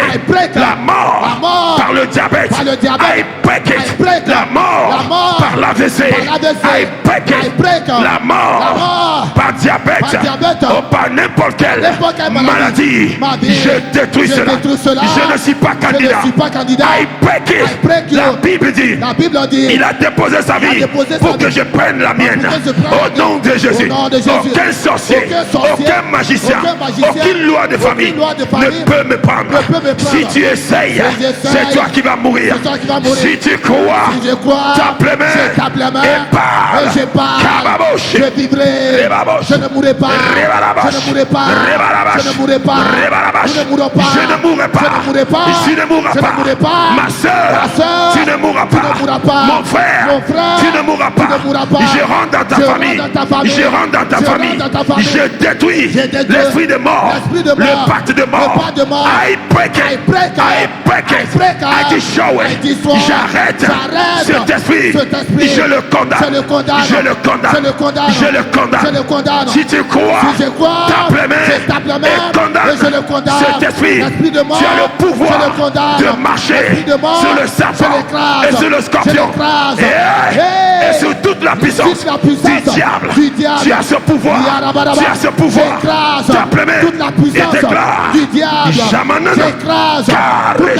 La mort par le diabète, I break it. La mort par l'AVC, I break it. La mort par diabète ou par n'importe quelle maladie, je détruis cela. Je ne suis pas candidat. I break it. La Bible dit, il a déposé sa vie pour que je prenne la mienne. Au nom de Jésus, aucun sorcier, aucun magicien, aucune loi de famille ne peut me prendre. Si tu essayes, c'est toi qui vas mourir. Si tu crois, tape les mains et parle. Je vivrai. Je ne mourrai pas. Je ne mourrai pas. Je ne mourrai pas. Je ne mourrai pas. Tu ne mourras pas. Ma soeur, tu ne mourras pas. Mon frère, tu ne mourras pas. Je rentre dans ta famille. Je rentre dans ta famille. Je détruis l'esprit de mort, le pacte de mort. I break it. I break it. I destroy it. J'arrête cet esprit. Je le condamne. Je le condamne. Je le condamne. Si tu crois, tape les mains et condamne cet esprit. Tu as le pouvoir de marcher sur le serpent et sur le scorpion et sur toute la puissance du diable. Tu as ce pouvoir. Tu as ce pouvoir. Tape les mains et déclare. Jamanana. Car les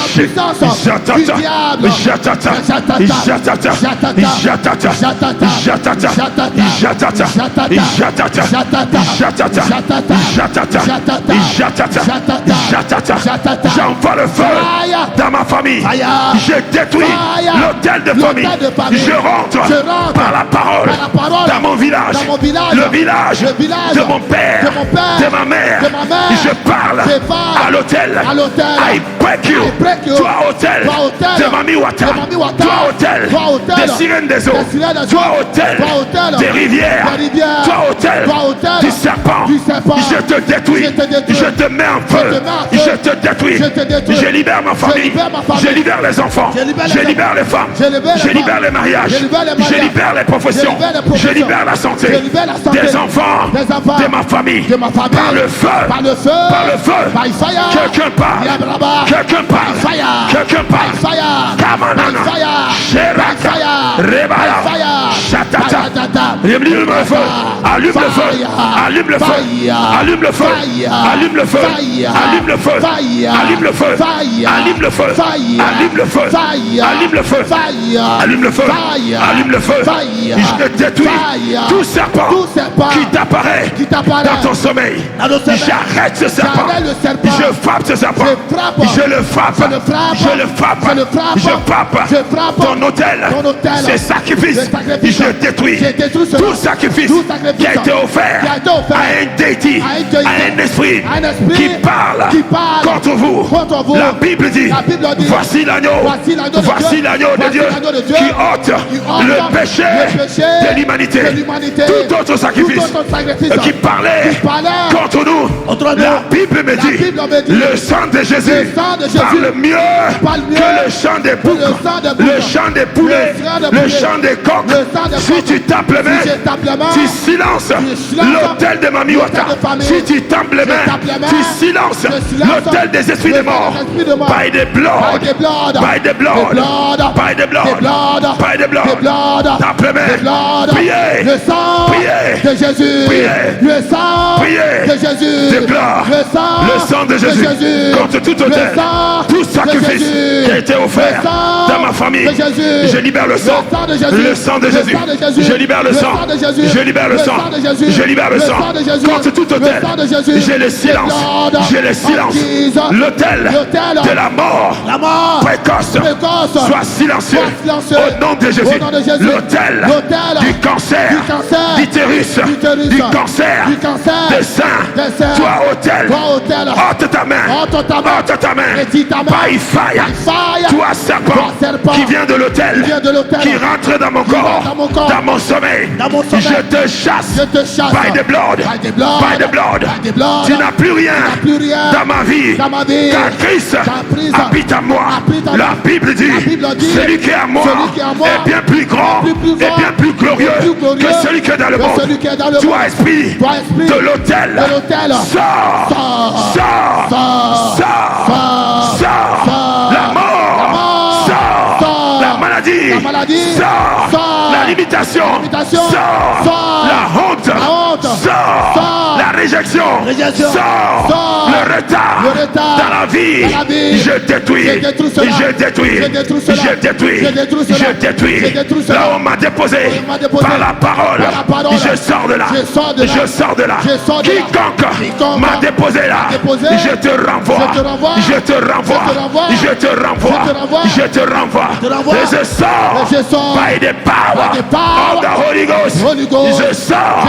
j'envoie le feu dans ma famille. Je détruis l'hôtel de famille. Je rentre par la parole dans mon village. Le village de mon père, de ma mère. Je parle à l'hôtel. I break you. Toi hôtel de Mami Wata. Toi hôtel des sirènes des eaux. Toi hôtel des rivières. Toi hôtel du serpent. Je te détruis. Je te mets en feu. Je te détruis. Je libère ma famille. Je libère les enfants. Je libère les femmes. Je libère les mariages. Je libère les professions. Je libère la santé des enfants de ma famille. Par le feu. Par le feu. Quelqu'un parle. Quelqu'un parle. Quelqu'un parle. Kamanana. Sheraka. Rebala. Shatata. Allume le feu. Allume le feu. Allume le feu. Allume le feu. Allume le feu. Allume le feu. Allume le feu. Allume le feu. Allume le feu. Allume le feu. Allume le feu. Allume le feu. Je détruis tout serpent qui t'apparaît dans ton sommeil. J'arrête ce serpent. Je frappe ce serpent. Je le frappe. Je le frappe. Je frappe ton hôtel. C'est sacrifice. Je détruis tout sacrifice qui a été offert à un déité, à un esprit qui parle contre vous. La Bible dit, voici l'agneau. Voici l'agneau de Dieu qui ôte le péché de l'humanité. Tout autre sacrifice qui parlait contre nous. La Bible me dit, le sang de Jésus parle mieux que le chant des boucs, le chant des poulets, le chant des coqs. Si tu tapes les mains, tu silences l'autel de Mami Wata. Si tu tapes les mains, tu silences l'autel des esprits de mort. By the blood, by the blood, by the blood, by the blood. Tape les mains. Priez. Le sang de Jésus. Le sang de Jésus. Déclare le sang de Jésus contre tout autel, tout sacrifice qui a été offert dans ma famille. Je libère le sang. Le sang de Jésus. Je libère le sang. Je libère le sang. Je libère le sang contre tout autel. Je le silence. Je le silence. L'autel de la mort précoce soit silencieux au nom de Jésus. L'autel du cancer, d'utérus, du cancer, des seins. Toi autel, ôte ta main. Ôte ta main. By fire. Toi serpent qui vient de l'autel, qui rentre dans mon corps, dans mon sommeil. Je te chasse. By the blood. By the blood. Tu n'as plus rien dans ma vie. Car Christ habite à moi. La Bible dit, celui qui est à moi est bien plus grand et bien plus glorieux que celui qui est dans le monde. Toi esprit de l'autel, sors. La mort, sors. La maladie, sors. La limitation, sors. La honte, sors. La réjection, sors. Le retard dans la vie, je détruis. Là on m'a déposé par la parole, je sors de là. Quiconque m'a déposé là, je te renvoie. Et je sors by the power of the Holy Ghost. Je sors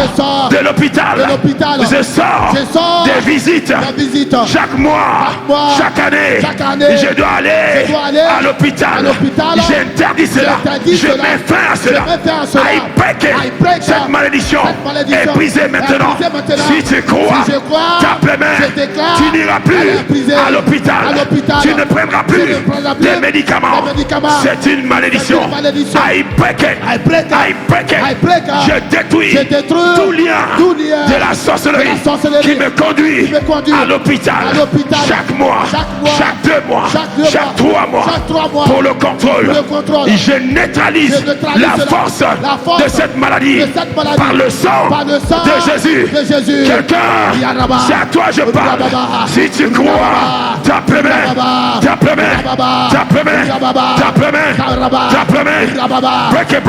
de l'hôpital. Je sors des visites. Chaque mois, chaque année, je dois aller à l'hôpital. J'interdis cela. Je mets fin à cela. I break it. Cette malédiction est brisée maintenant. Si tu crois, tape les mains. Tu n'iras plus à l'hôpital. Tu ne prendras plus des médicaments. C'est une malédiction. I break it. Je détruis tout lien de la sorcellerie qui me conduit à l'hôpital chaque mois, chaque 2 mois, chaque 3 mois pour le contrôle. Je neutralise la force de cette maladie par le sang de Jésus. Quelqu'un, c'est à toi je parle. Si tu crois, tape les mains. Break it.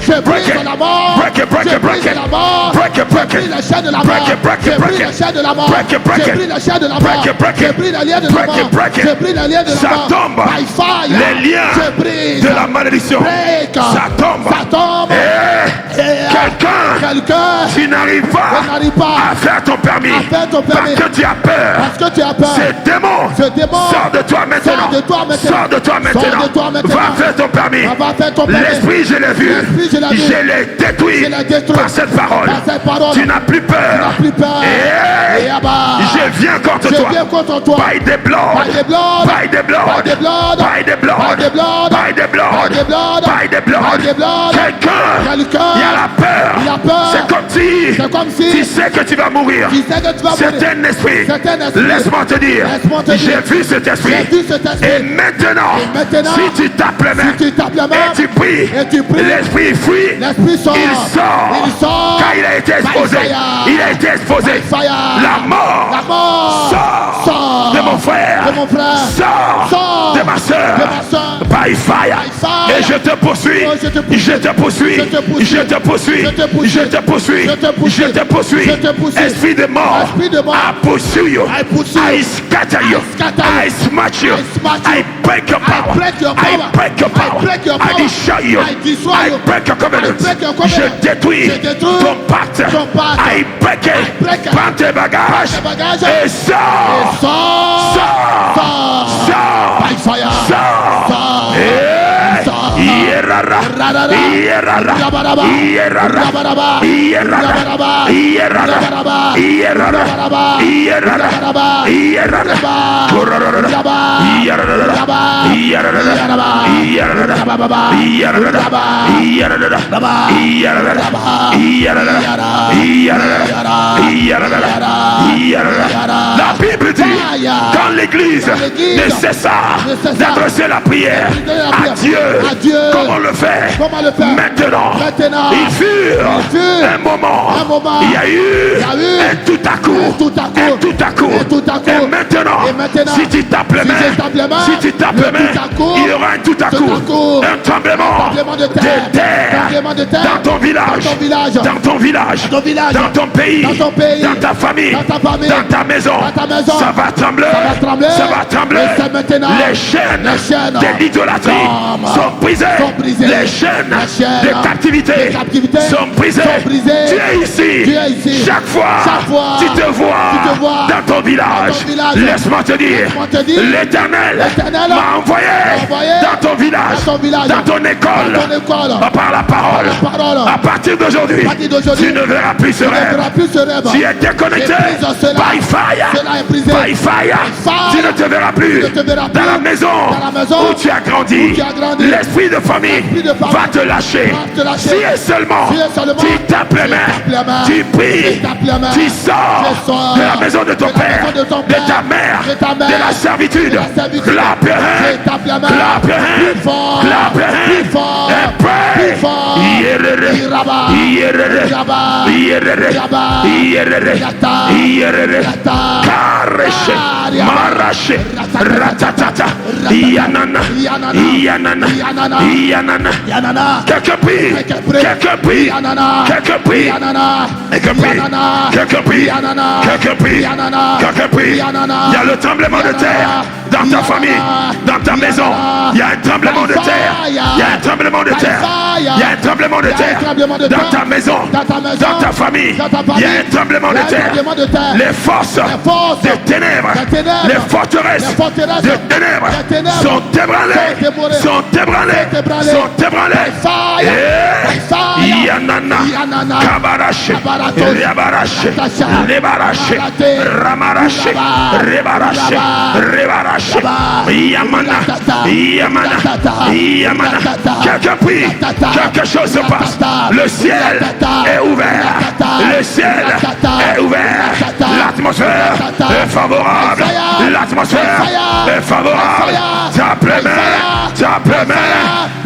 Je brise la mort. Break it. La chaîne de la mort. De la mort. J'ai pris la chaîne de la mort. J'ai pris la lien de la mort. J'ai pris la lien de la mort. Ça tombe. Les liens de la malédiction. Ça tombe. quelqu'un qui n'arrive pas à faire ton permis parce que tu as peur, ce démon sort de toi maintenant, sort de toi maintenant, va faire ton permis. L'esprit, je l'ai vu, je l'ai détruit par cette parole. Tu n'as plus peur. Et je viens contre toi. By the blood, by the blood, by the blood, by the blood, by the blood. Quelqu'un, il a la peur. C'est comme si tu sais que tu vas mourir. C'est un esprit. Laisse-moi te dire, j'ai vu cet esprit. Et maintenant, si tu tapes les mains et tu pries, l'esprit fuit, il sort. Car il a été exposé. La mort sort de mon frère, sort de ma soeur, by fire. Et je te poursuis, esprit de mort, I pursue you, I scatter you, I smash you, I break your power, I break your power, I destroy you, I break your covenant, je détruis ton pacte, I break it. Prends tes bagages et sors. By fire. La Bible dit, quand l'église ne cessa d'adresser la prière à Dieu, comme on le fait maintenant, il fut un moment, il y a eu un tout à coup, et maintenant, si tu tapes les mains, il y aura un tout à coup, un tremblement de terre dans ton village, dans ton pays, dans ta famille, dans ta maison. Ça va trembler. Les chaînes de l'idolâtrie sont brisées. Les chaînes de captivité sont brisées. Tu es ici. Chaque fois tu te vois dans ton village. Laisse-moi te dire, l'Éternel m'a envoyé dans ton village, dans ton école, par la parole. À partir d'aujourd'hui, tu ne verras plus ce rêve. Tu es déconnecté. By fire. Tu ne te verras plus dans la maison où tu as grandi. L'esprit de famille va te lâcher. Si et seulement tu tapes les mains, tu pries, tu sors de la maison de ton père, de ta mère, de la servitude. Clap your hand, and pray. Kareshe, Marashe, Ratatata, Yanana. Quelqu'un prie. Il y a le tremblement de terre dans ta famille, dans ta maison. Il y a un tremblement de terre. Il y a un tremblement de terre. Il y a un tremblement de terre dans ta maison, dans ta famille. Il y a un tremblement de terre. Les forces des ténèbres, les forteresses des ténèbres sont ébranlées. Yanana, Kabarache, Rebarache, Lebarache, Ramarache, Rebarache, Yamana. Quelqu'un prie, quelque chose se passe. Le ciel est ouvert. L'atmosphère est favorable. Tape les mains.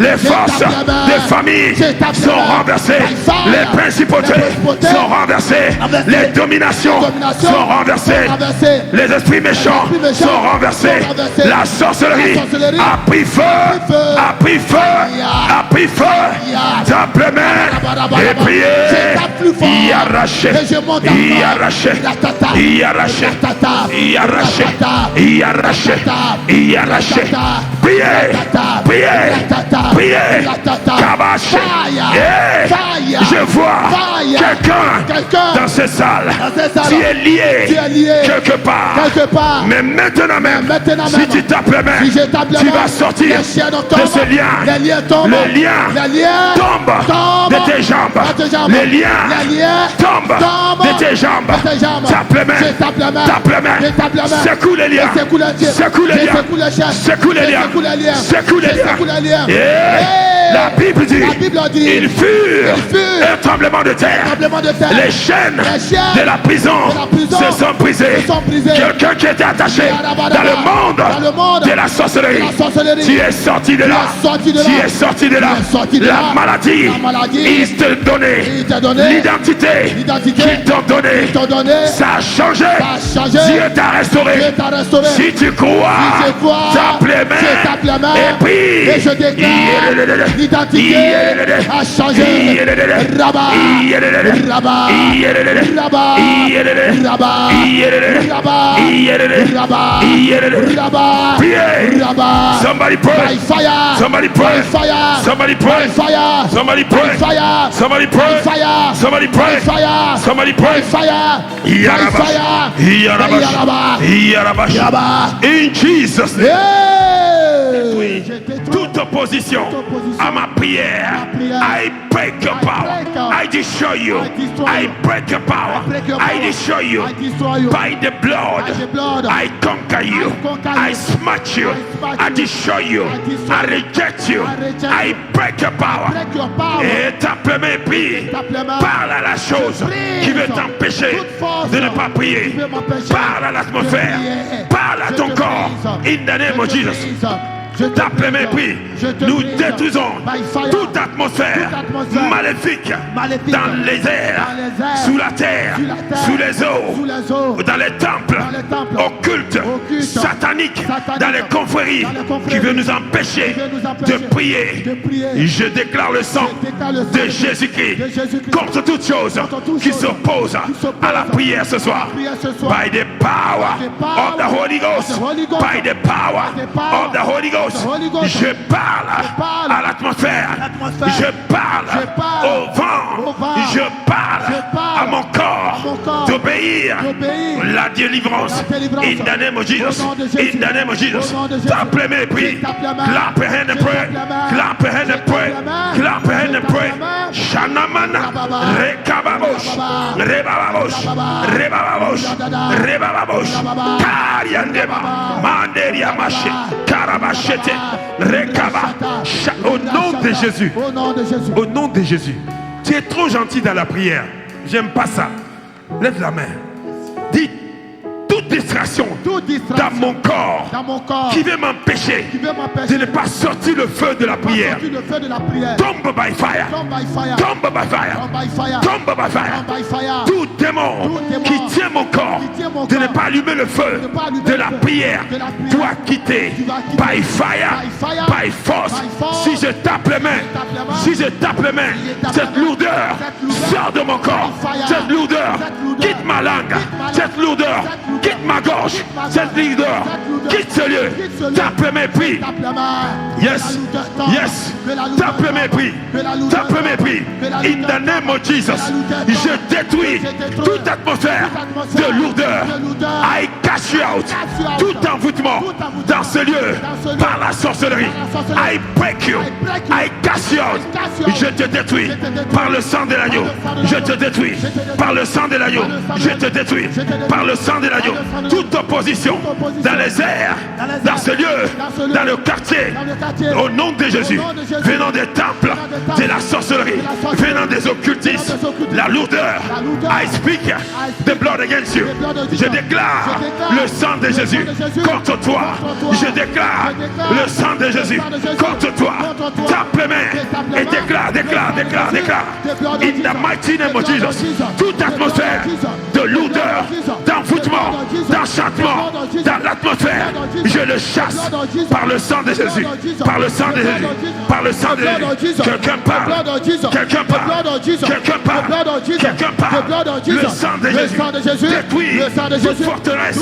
Les forces des familles sont renversées. Les principautés sont renversées. Les dominations sont renversées. Les esprits méchants sont renversés. La sorcellerie a pris feu. Tapis fort, tape les mains et priez. Y arracher, y arracher, y arracher, y arracher, y arracher, y arracher. Priez, priez, priez. Kabash. Je vois quelqu'un dans cette salle. Tu es lié quelque part. Mais maintenant même, si tu tapes les mains, tu vas sortir de ce lien. Le lien tombe de tes jambes. Le lien tombe de tes jambes. Tape les mains, tape les mains. Secoue les liens, secoue les liens, secoue les liens, secoue les liens. La Bible dit, il fut un tremblement de terre. Les chaînes de la prison se sont brisées. Quelqu'un qui était attaché dans le monde de la sorcellerie, tu es sorti de là. Tu es sorti de là. La maladie, ils te donnaient l'identité qu'ils t'ont donnée. Ça a changé. Dieu t'a restauré. Si tu crois, tape les mains et prie. Et je déclare, l'identité a changé. Rabat, Rabat, Rabat, Rabat, Rabat, Rabat. Somebody pray. By fire. Somebody pray. Fire. Somebody pray. Fire. Somebody pray. Fire. Somebody pray. Fire. Somebody pray. Fire. Somebody pray. Fire. In Jesus' name. Yeah. Toute opposition à ma prière, I break your power. I destroy you. I break your power. I destroy you. By the blood, I conquer you. I smash you. I destroy you. I reject you. I break your power. Et tape les mains, prie. Parle à la chose qui veut t'empêcher de ne pas prier. Parle à l'atmosphère. Parle à ton corps. In the name of Jesus. Tape les mains, prie. Nous détruisons toute atmosphère maléfique dans les airs, sous la terre, sous les eaux, dans les temples occultes, sataniques, dans les confréries qui veulent nous empêcher de prier. Je déclare le sang de Jésus-Christ contre toute chose qui s'oppose à la prière ce soir. By the power of the Holy Ghost, by the power of the Holy Ghost. Je parle à l'atmosphère, je parle au vent, je parle à mon corps d'obéir la délivrance. In the name of Jesus, in the name of Jesus. Tape les mains, prie. Clap your hand and pray. Clap your hand and pray. Clap your hand and pray. Shanamana, Rekababosh, Rebababosh, Rebababosh, Rebababosh, Kariandeba, Manderia Maché, Karabachete, Rekaba. Au nom de Jésus. Au nom de Jésus. Tu es trop gentil dans la prière. J'aime pas ça. Lève la main. Dis toute distraction dans mon corps qui veut m'empêcher de ne pas sortir le feu de la prière. Tombe by fire. Tombe by fire. Tombe by fire. Tout démon qui tient mon corps de ne pas allumer le feu de la prière doit quitter by fire, by force. Si je tape les mains, cette lourdeur sort de mon corps. Cette lourdeur quitte ma langue. Cette lourdeur quitte ma gorge. Cette lourdeur quitte ce lieu. Tape les mains, prie. Yes, yes. Tape les mains, prie. Tape les mains, prie. In the name of Jesus, je détruis toute atmosphère de lourdeur. I cast you out. Tout envoûtement dans ce lieu par la sorcellerie. I break you. I cast you out. Je te détruis par le sang de l'agneau. Je te détruis par le sang de l'agneau. Je te détruis par le sang de l'agneau. Toute opposition dans les airs, dans ce lieu, dans le quartier, au nom de Jésus, venant des temples, de la sorcellerie, venant des occultistes, la lourdeur. I speak the blood against you. Je déclare le sang de Jésus contre toi. Je déclare le sang de Jésus contre toi. Tape les mains et déclare. In the mighty name of Jesus, toute atmosphère de lourdeur, d'envoûtement, d'enchantement, dans l'atmosphère enfer, je le chasse par le sang de Jésus. Par le sang de Jésus. Par le sang de Jésus. Quelqu'un parle. Quelqu'un parle. Quelqu'un parle. Quelqu'un parle. Le sang de Jésus détruit toute forteresse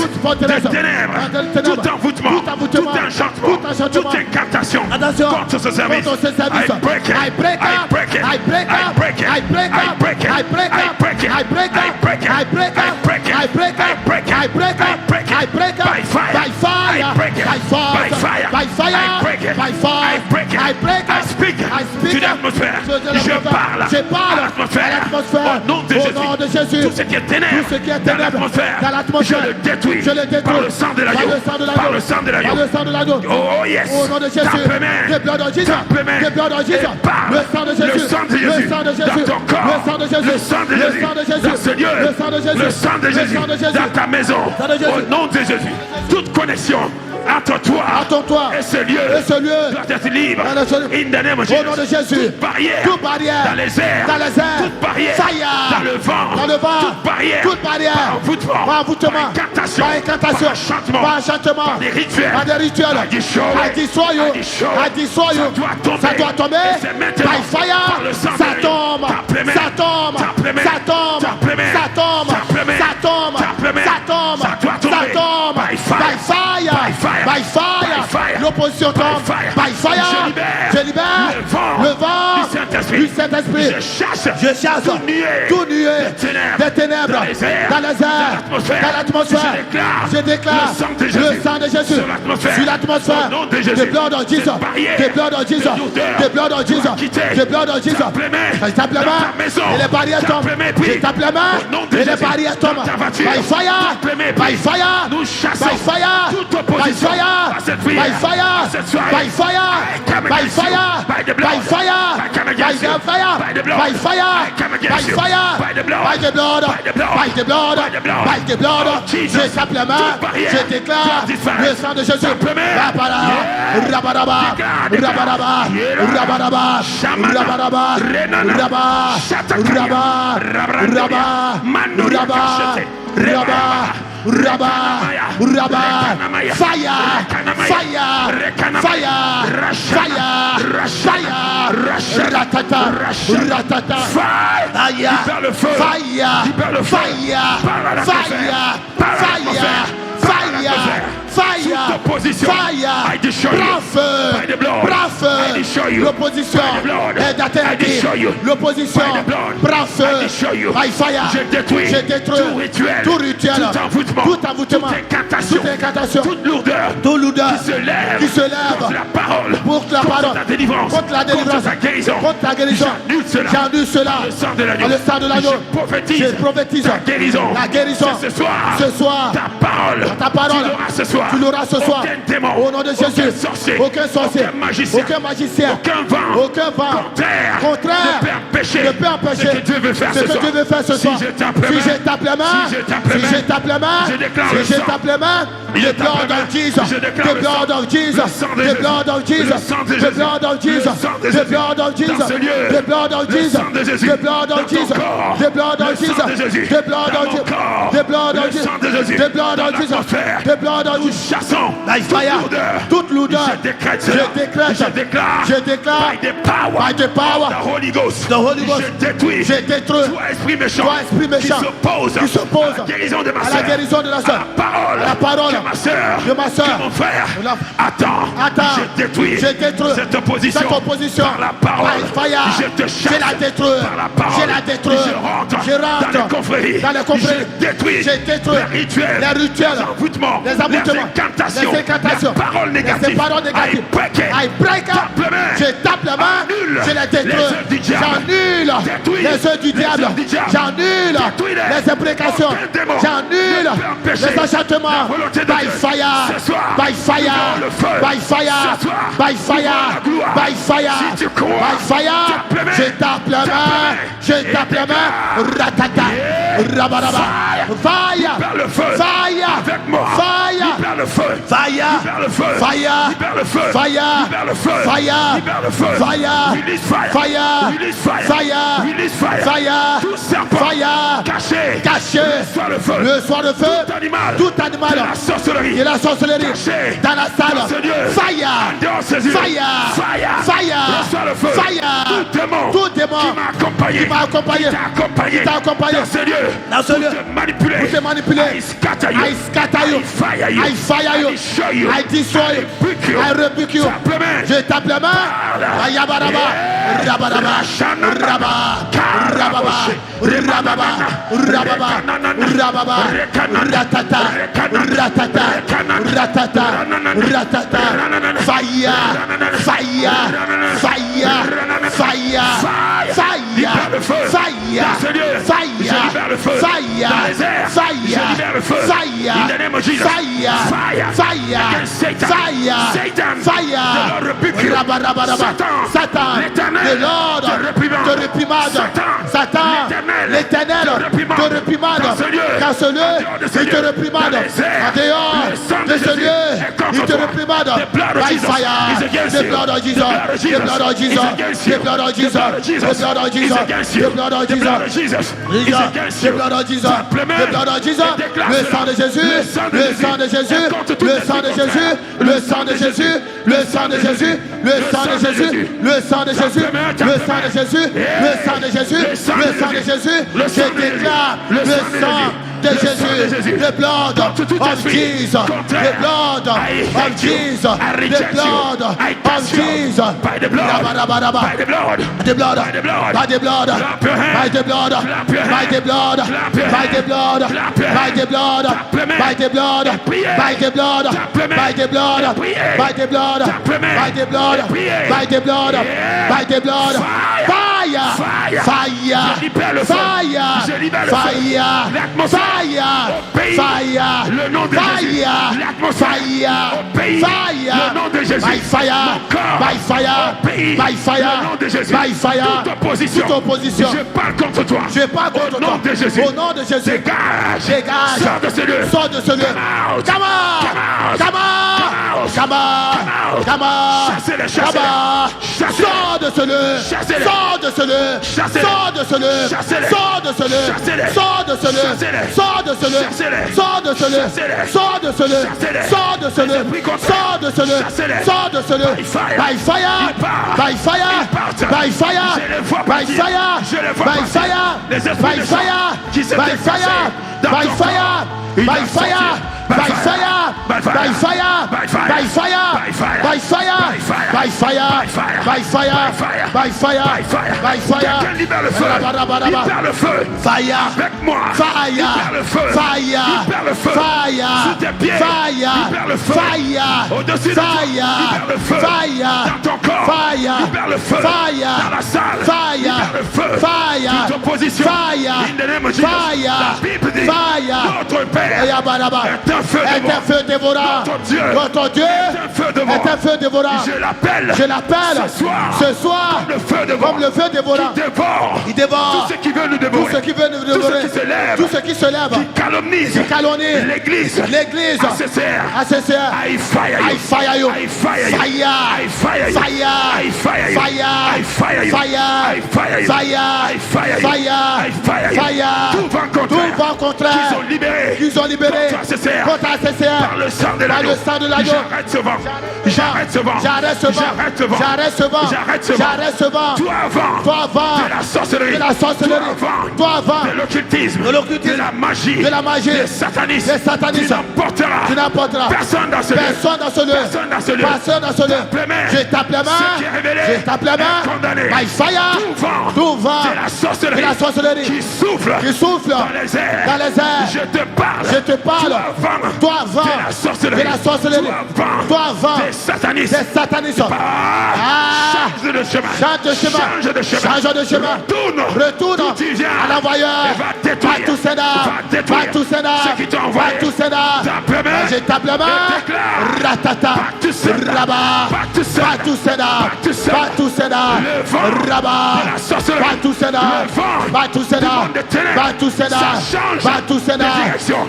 des ténèbres, tout envoûtement, tout enchantement, toute incantation contre ce service. I break it. I break it. I break it. I break it. I break it. I break it. I break it. I break it. I break it. I break it. I break it. I break it. I break it. I break it. I break it. I break it. I break it. By fire. By fire. I break it. By fire. By fire. By fire. I break it. By fire. I break it. I break it. I speak. I speak. To l'atmosphère. Je parle. Je parle. À l'atmosphère. Au nom de Jésus. Tout ce qui est ténèbres. Dans l'atmosphère. Je le détruis. Je le détruis. Par le sang de l'agneau. Par le sang de l'agneau. Par le sang de l'agneau. Oh yes. Au nom de Jésus. Tape les mains. The blood of Jesus. Tape les mains. The blood of Jesus. Le sang de Jésus. Le sang de Jésus. Le sang de Jésus. Dans ton corps. Le sang de Jésus. Le sang de Jésus. Le sang de Jésus. Dans ce lieu. Le sang de Jésus. Le sang de Jésus. Dans ta maison. Au nom de Jésus. Toute connexion entre toi et ce lieu doit être libre. In the name of Jesus. Au nom de Jésus. Toute barrière dans les airs, toute barrière dans le vent, toute barrière par envoûtement, par incantation, par enchantement, par des rituels. I destroy you. Ça doit tomber. By fire. Ça tombe. Ça tombe. Ça tombe. Ça tombe. Ça tombe. Ça tombe. Ça tombe. By fire. By fire. L'opposition tombe. By fire. Je libère le vent du Saint-Esprit. Je chasse tout nuée des ténèbres dans les airs, dans l'atmosphère. Je déclare le sang de Jésus sur l'atmosphère. The blood of Jesus. The blood of Jesus. The blood of Jesus. The blood of Jesus. Je tape la main et les barrières tombent. Je tape la main et les barrières tombent. By fire. By fire. By fire. By fire. By fire. By fire. By fire. By the blood. By fire. By the fire. By fire. By fire. By the blood. By the blood. By the blood. By the blood. Je tape la main. Je déclare le sang de Jésus. Rabaraba. Rabaraba. Rabaraba. Rabaraba. Rabba, fire, ratata, I destroy you. L'opposition est d'atteindre. L'opposition, prends feu. By fire, je détruis tout rituel, tout envoûtement, toute incantation, toute lourdeur qui se lève contre la parole, contre la délivrance, contre la guérison. J'annule cela. Le sang de l'agneau. Je prophétise la guérison. Ce soir, ta parole, tu l'auras ce soir. Au nom de Jésus. Aucun sorcier, aucun magicien, aucun vent contraire ne peut empêcher ce que Dieu veut faire ce soir. Si je tape la main, the blood of Jesus, the blood of Jesus, the blood of Jesus, the blood of Jesus, the blood of Jesus, the blood of Jesus, the blood of Jesus, the blood of Jesus, the blood of Jesus, the blood of Jesus, the blood of Jesus, the blood of Jesus, by fire, toute l'odeur, je déclare, by the power, the Holy Ghost, je détruis, toi esprit méchant, qui s'oppose à la guérison de la soeur, à la parole de ma soeur, de mon frère. Attends, je détruis cette opposition par la parole. Je te chasse, je la détruis, je rentre dans les confréries, je détruis les rituels, les envoûtements, les incantations, les paroles négatives. I break up, je tape la main, je les détruis, j'annule les œuvres du diable, j'annule les imprécations, j'annule les enchantements. By fire, by fire, by fire, by fire, by fire, by fire. Je tape la main, ratata, rabaraba, fire, fire, fire, fire, fire, Libère le feu. Fire. Libère le feu. Fire. Libère le feu. Fire. Release fire. Fire. Release fire. Fire. Release fire. Fire. Tout serpent. Fire. Caché. Caché. Reçois le feu. Le soir de feu. Tout animal. De la sorcellerie. De la sorcellerie. Caché. Dans la salle. Dans ce lieu. Fire. Dans ses yeux. Fire. Fire. Fire. Reçois le feu. Fire. Tout démon. Tout démon. Qui m'a accompagné. Qui m'a accompagné. Qui t'a accompagné. Qui t'a accompagné. Dans ce lieu. Dans ce lieu. Pour te manipuler. Pour te manipuler. I scatter you. I scatter you. I fire you. I fire you. I destroy you. I destroy you. I rebuke you. I rebuke you. Tape les mains. Je tape la main. Ayabaraba. Rabadaba. Rababa. Rababa. Rababa. Rababa. Rababa. Ratata. Ratata. Ratata. Ratata. Fire. Fire. Fire. Fire. Fire. Fire. Fire. Fire. Fire. Fire. Fire. Fire. Rabarabara. Satan. De l'ordre. Te réprimande. Satan. L'Éternel. Te réprimande. Dans ce lieu, il te réprimande. En dehors de ce lieu, il te réprimande. By fire. The blood of Jesus. The blood of Jesus. The blood of Jesus. The blood of Jesus. The blood of Jesus. Le blood of Jesus. Le blood of Jesus. Le sang de Jésus. Le sang de Jésus. Le sang de Jésus. Le sang de Jésus. Le sang de Jésus. Le sang de Jésus. Le sang de Jésus. Le sang de Jésus. Le sang de Jésus. Le sang de Jésus. Je déclare le sang de Jésus, the blood of Jesus, the blood of Jesus, the blood of Jesus, by the blood, by the blood, by the blood, by the blood, by the blood, by the blood, by the blood, by the blood, by the blood, by the blood, by the blood, by the blood, by the blood, by the blood, by the blood, by the blood, fire, fire, fire, fire, fire, le nom de Jésus, fire, fire, le nom de Jésus, by fire, by fire, by fire, le nom de Jésus, by fire, toute opposition, je parle contre toi, je parle contre toi, au nom de Jésus, dégage, dégage, sors de ce lieu, sors de ce lieu, come on, come on, come on, come on, chassez les come on, sors de ce lieu, sors de ce lieu, sors de ce lieu, sors de ce lieu, sors de ce lieu, sors de ce lieu, sors de ce lieu, sors de ce lieu, sors de ce lieu, sors de ce lieu, sors de ce lieu, by fire, by fire, by fire, by fire, by fire, by fire, by fire, by fire, by fire, by fire, by fire, by fire, by fire, by fire, by fire, by fire, by fire, by fire. Quelqu'un libère le feu, libère le feu, fire, avec moi, fire, libère le feu, fire, libère le feu, fire, sous tes pieds, fire, libère le feu, fire, au-dessus de toi, fire, libère le feu, fire, dans ton corps, fire, libère le feu, fire, dans la salle, fire, libère le feu, fire, toute opposition, fire, in the name of Jesus, fire, la Bible dit, fire, notre Père est un feu dévorant, votre Dieu est un feu dévorant, je l'appelle ce soir comme le feu dévorant, il dévore tout ce qui veut nous dévorer, tout ce qui veut nous dévorer, tout ce qui se lève, qui calomnie l'église, ACCR, I fire you, I fire you, I fire you, I fire you, I fire you, I fire you, I fire you, I fire you, fire, tout vent contraire, qu'ils ont libéré contre ACCR par le sang de l'agneau, j'arrête ce vent, j'arrête ce vent, j'arrête ce vent, j'arrête ce vent, j'arrête ce vent, j'arrête ce vent, j'arrête ce vent, toi vent de la sorcellerie, toi vent de l'occultisme, de la magie, du satanisme, tu n'emporteras personne dans ce lieu, personne dans ce lieu, je tape la main, by fire, tout vent de la sorcellerie qui souffle dans les airs, je te parle, toi vent de la sorcellerie, toi vent des satanismes, change de chemin, retourne à l'envoyeur, va tout Sénat, je tape la main, ratata, rabat, va tout Sénat, rabat, va tout Sénat,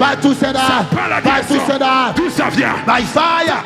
By to send Ça prend la direction. D'où ça vient? By fire.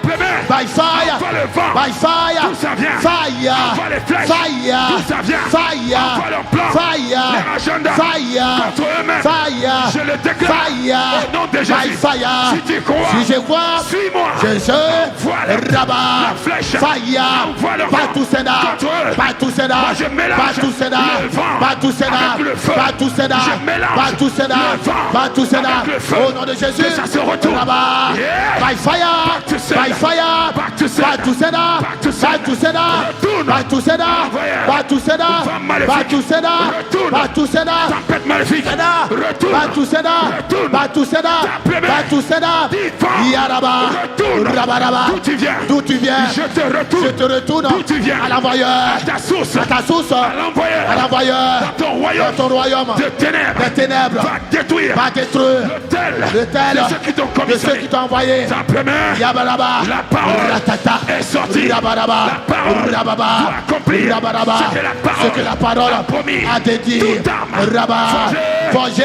By fire. Envoie le vent. By fire. D'où ça vient? Fire. Envoie les flèches. Fire. D'où ça vient? Fire. Envoie leur plan. Fire. Leur agenda. Fire. Contre eux-mêmes. Fire. Je le déclare. Fire. Au nom de Jésus. By fire. Si tu crois. Si je crois. Suis-moi. Je rabat. La flèche. Fire. Envoie leur Pas vent. tout Sénat. Contre eux. Pas tout Sénat. Moi, je mélange Pas tout Sénat. le vent Pas tout Sénat. avec le feu. Pas tout Sénat. Je mélange Pas tout Sénat. le vent Pas tout Sénat. avec le feu. Au nom de Jésus. Que ça se retourne. Rabat. Yeah. By fire. Back to Sénat. By fire. Back to Sénat. Pas tout Sénat. Back to Sénat. Pas tout Sénat. Retourne. Pas tout Sénat. Envoyeur. Pas tout Sénat. Femme maléfique. Pas tout Sénat. Retourne. Pas tout Sénat. Tempête maléfique. Retourne. Pas tout Sénat. Retourne. Pas tout Sénat. Tape-les mains. Pas tout Sénat. Dis vent. Yaraba. Retourne. Rabaraba. D'où tu viens? D'où tu viens? Je te retourne. Je te retourne. D'où tu viens? À l'envoyeur. À ta source. À ta source. À l'envoyeur. À l'envoyeur. Dans ton royaume. Dans ton royaume. De ténèbres. Des ténèbres. Va détruire. Va détruire. Le tel. De De ceux qui t'ont de ceux commissionné. qui t'ont envoyé. Simplement. Yabaraba. La parole Ratata. est sortie. Rabaraba. La parole Rababa. doit accomplir Rabaraba. ce que la parole a promis. a dédié. Toute arme Rabat. forgée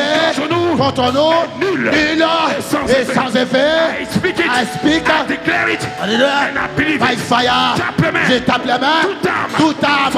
Contre nous. Nul. Nul. Et sans effet. I speak it. I speak. I declare it. Alléluia. And I believe By it. fire. Tape les mains. Je tape les mains. Toute arme.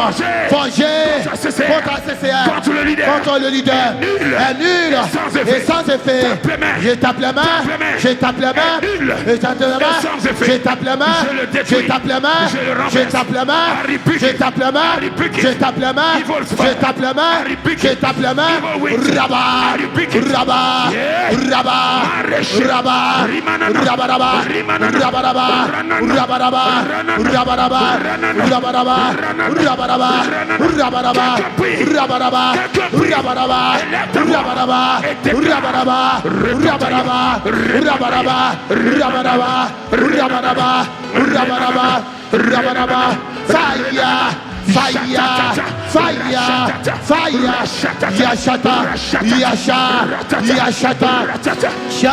Forgée. Contre CCR. Contre CCR. Contre le leader. Contre le leader. Nul. Est nul. Sans effet. Et sans effet. Tape les mains. Je tape les mains. Tape les mains. Je tape les mains. Est nul. Je tape les mains. Et sans effet. Je tape les mains. Je le détruis. Je tape les mains. Je le renverse. Je tape les mains. I rebuke Je it. tape les mains. I rebuke it. Je tape les mains. Evil Je spirit. tape les mains. I rebuke Je it. tape les mains. Evil wings. Rabat. I rebuke it. Rabat. Yeah. Rabat. Maréché. Rabat. Rimanana. Rabaraba. Rimanana. Rabaraba. Ranana. Rabaraba. Ranana. Rabaraba. Ranana. Rabaraba. Ranana. Rabaraba. Ranana. Rabaraba. Quelqu'un prie. Rabaraba. Quelqu'un prie. Rabaraba. Et lève ta voix. Rabaraba. Et déclare. Rabaraba. Rabaraba. Rabaraba. Rabaraba. Rabaraba. Rabaraba. Rabaraba. Fire. Fire. Fire. Fire. Yashata. Yasha. Yashata. Sha.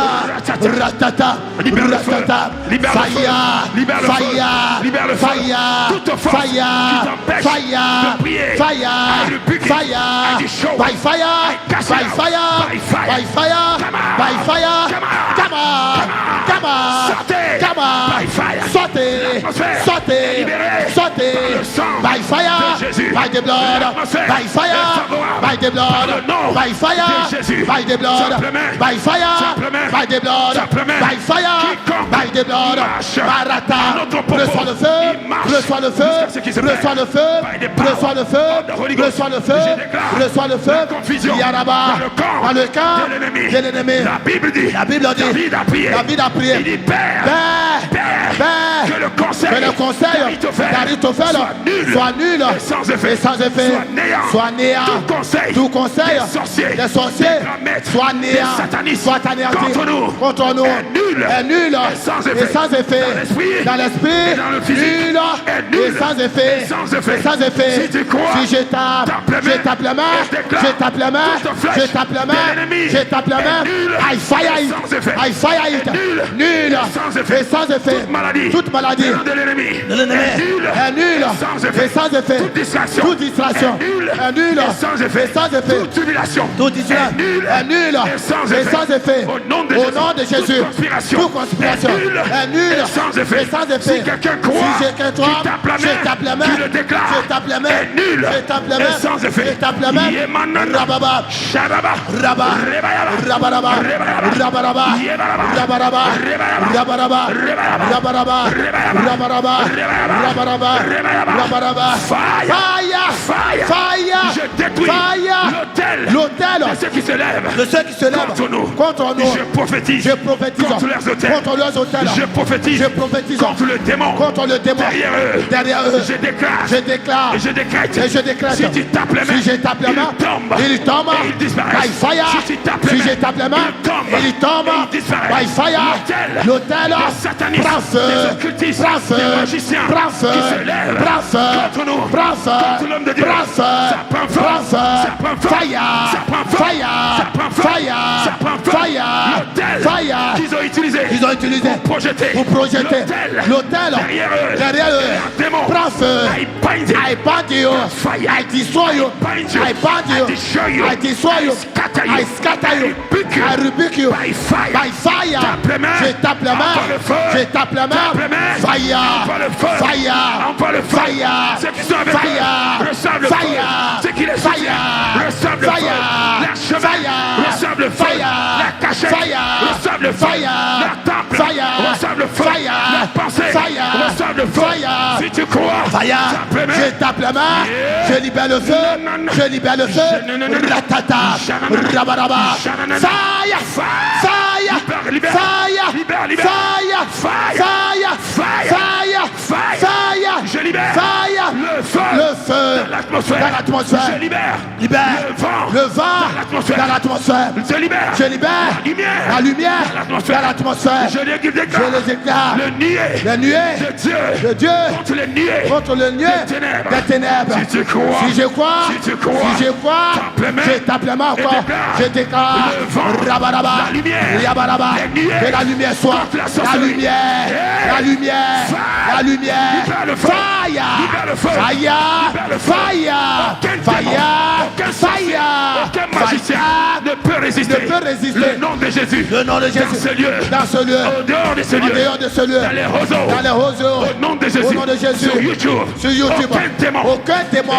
Ratata. Libère le feu. Ratata. Libère le feu. Fire. Libère le feu. Fire. Libère le feu. Fire. Toute force Fire. qui t'empêche Fire. de prier. Fire. I rebuke it. I Fire. destroy. By fire. I cast By it out. fire. By fire. By fire. Come on. By fire. Come on. Come on. Come on. Sortez. Come on. By fire. Sortez. L'atmosphère est Sortez. libérée Sortez. par le sang By fire. de Jésus. By the blood. L'atmosphère By fire. est favorable By the blood. par le nom By fire. de Jésus. By the blood. Simplement. By fire. Simplement. By the blood. Simplement. By fire. Quiconque By the blood. marche Barata. à notre propos, Reçois le feu. il marche Reçois le feu. jusqu'à ce qu'il se perde. Reçois le feu. By the power Reçois le feu. of the Holy Ghost. Reçois le feu. Je déclare Reçois le feu. la confusion Yaraba. dans le camp de l'ennemi. De l'ennemi. La Bible dit. La Bible dit. David a prié. David a prié. Il dit Père. Père. Que le conseil. Que le conseil d'Ahithophel soit nul. Et sans effet. Et sans effet. Soit néant. Tout conseil. Tout conseil. Des sorciers. Soit néant. Des satanistes. Soit anéanti. Contre nous. Est nul. Et sans effet. Dans l'esprit. Et dans le physique. Nul. Et sans effet. Et sans effet. Et sans effet. Si tu crois. Si je tape. Je tape la main. Et déclare. Je tape la main. Toute flèche Je tape la main. de l'ennemi. Je tape la main. Est nul. I fire Et it. sans effet. I fire it. Est nul. Nul. Et sans effet. Et sans effet. Toute maladie. Toute maladie. De l'ennemi. De l'ennemi. Est nul. Est nul. Et sans effet. Et sans effet. Toute distraction. Toute distraction. Est nul. Est nul. Et sans effet. Et sans effet. Toute humiliation. Toute distraction. Est nul. Est nul. Et sans Et effet. sans effet. Au nom de Au Jésus. nom de Jésus. Toute conspiration. Toute conspiration. Est nul. Est nul. Et sans effet. Et sans effet. Si quelqu'un croit. Si quelqu'un croit. Tu tapes la main. Je tape la main. Tu le déclares. Je tape la main. Est nul. Je tape la main. Et sans effet. Je tape la main. Yemanana. Rababa. Shababa. Rabba. Rebayaba. Rabaraba. Rebayaba. Rabaraba. Yebaraba. Rabaraba. Rebayaba. Rabaraba. Rebayaba. Rabaraba. Rebayaba. Rabaraba. Rebayaba. Rabaraba. Rebayaba. Rabaraba. Fire. Fire. Fire. Fire. Je détruis Fire. l'autel. L'autel. De ceux qui se lèvent. De ceux qui se lèvent Contre nous. contre nous. Je prophétise. Je prophétise Contre leurs autels. contre leurs autels. Je prophétise. Je prophétise Contre le démon. contre le démon. Derrière eux. Derrière eux. Je déclare. Je déclare. Et je décrète. Et je décrète. Si tu tapes les mains. Si je tape la main. Il tombe. Il tombe. Et il disparaît. By fire. Si tu tapes les Si mains. je tape la main. Il tombe. Il tombe. Et il disparaît. By fire. L'autel. Les satanistes. Prends feu. Les occultistes. Prends feu. Les magiciens. Prends feu. Qui se lèvent. Prends feu. Contre nous. Prends feu. Contre l'homme de Dieu. Prends feu. Ça prend feu. Prends feu. Ça prend feu. Fire. Ça prend feu. Fire. Ça prend feu. Fire. Ça prend feu. Fire. L'autel Fire. qu'ils ont utilisé pour projeter l'autel derrière eux. Prends feu. I bind it. I bind you. Fire. I destroy you. bind you. I bind you. I destroy you. I destroy you. Scatter you. I scatter you. rebuke you. I rebuke you. By fire. By fire. Tape les mains. Je tape la main. Envoie le feu. Je tape la main. Tape les mains. Fire. Envoie le feu. Fire. Envoie le feu. Fire. Ceux qui sont avec Fire. eux reçoivent le feu. Fire. Ceux qui les Fire. soutiennent reçoivent le feu. Fire. La chemin Fire. reçoivent le feu. Fire. La cachette Fire. reçoivent le feu. Fire. La temple Fire. reçoivent le feu. Fire. La pensée Fire. reçoivent le feu. Fire. Si tu crois, Fire. tape les mains. Je tape la main. Yeah. Je libère le feu. Je libère le feu. Ratata. Rabaraba. Fire. Fire. Libère. Fire. Libère, libère. Fire. Fire. Fire. Fire. Fire. Fire. Fire. Je libère. Fire. Le feu. Le feu. Dans l'atmosphère. Dans l'atmosphère. Je libère. Libère. Le vent. Le vent. Dans l'atmosphère. Dans l'atmosphère. Je libère. Je libère. La lumière. La lumière. Dans l'atmosphère. Dans l'atmosphère. Je les déclare. Je les déclare. Le nier. Les nuées de Dieu. de Dieu Contre les nuées. contre le nuée Des ténèbres. des ténèbres. Si tu crois. Si je crois. Si tu crois. Si je crois. Tape les mains. Je tape les mains encore. déclare. Je déclare. Le vent. Rabaraba. La lumière. Yabaraba. Les nuées. Que la lumière soit. Contre la La sorcellerie. lumière. Yeah. La lumière. Fire. La lumière. Libère le feu. Fire. Libère le feu. Fire. Libère le feu. Fire. Aucun Fire. démon, aucun sorcier, Fire. aucun magicien ne peut résister. Ne peut résister. Le nom de Jésus. Le nom de Jésus. Dans ce lieu. Dans ce lieu. Au dehors de ce En lieu. dehors de ce lieu. Dans les roseaux. Dans les roseaux. Au nom de Jésus. Au nom de Jésus. Sur YouTube. Sur YouTube. Aucun démon. Aucun démon.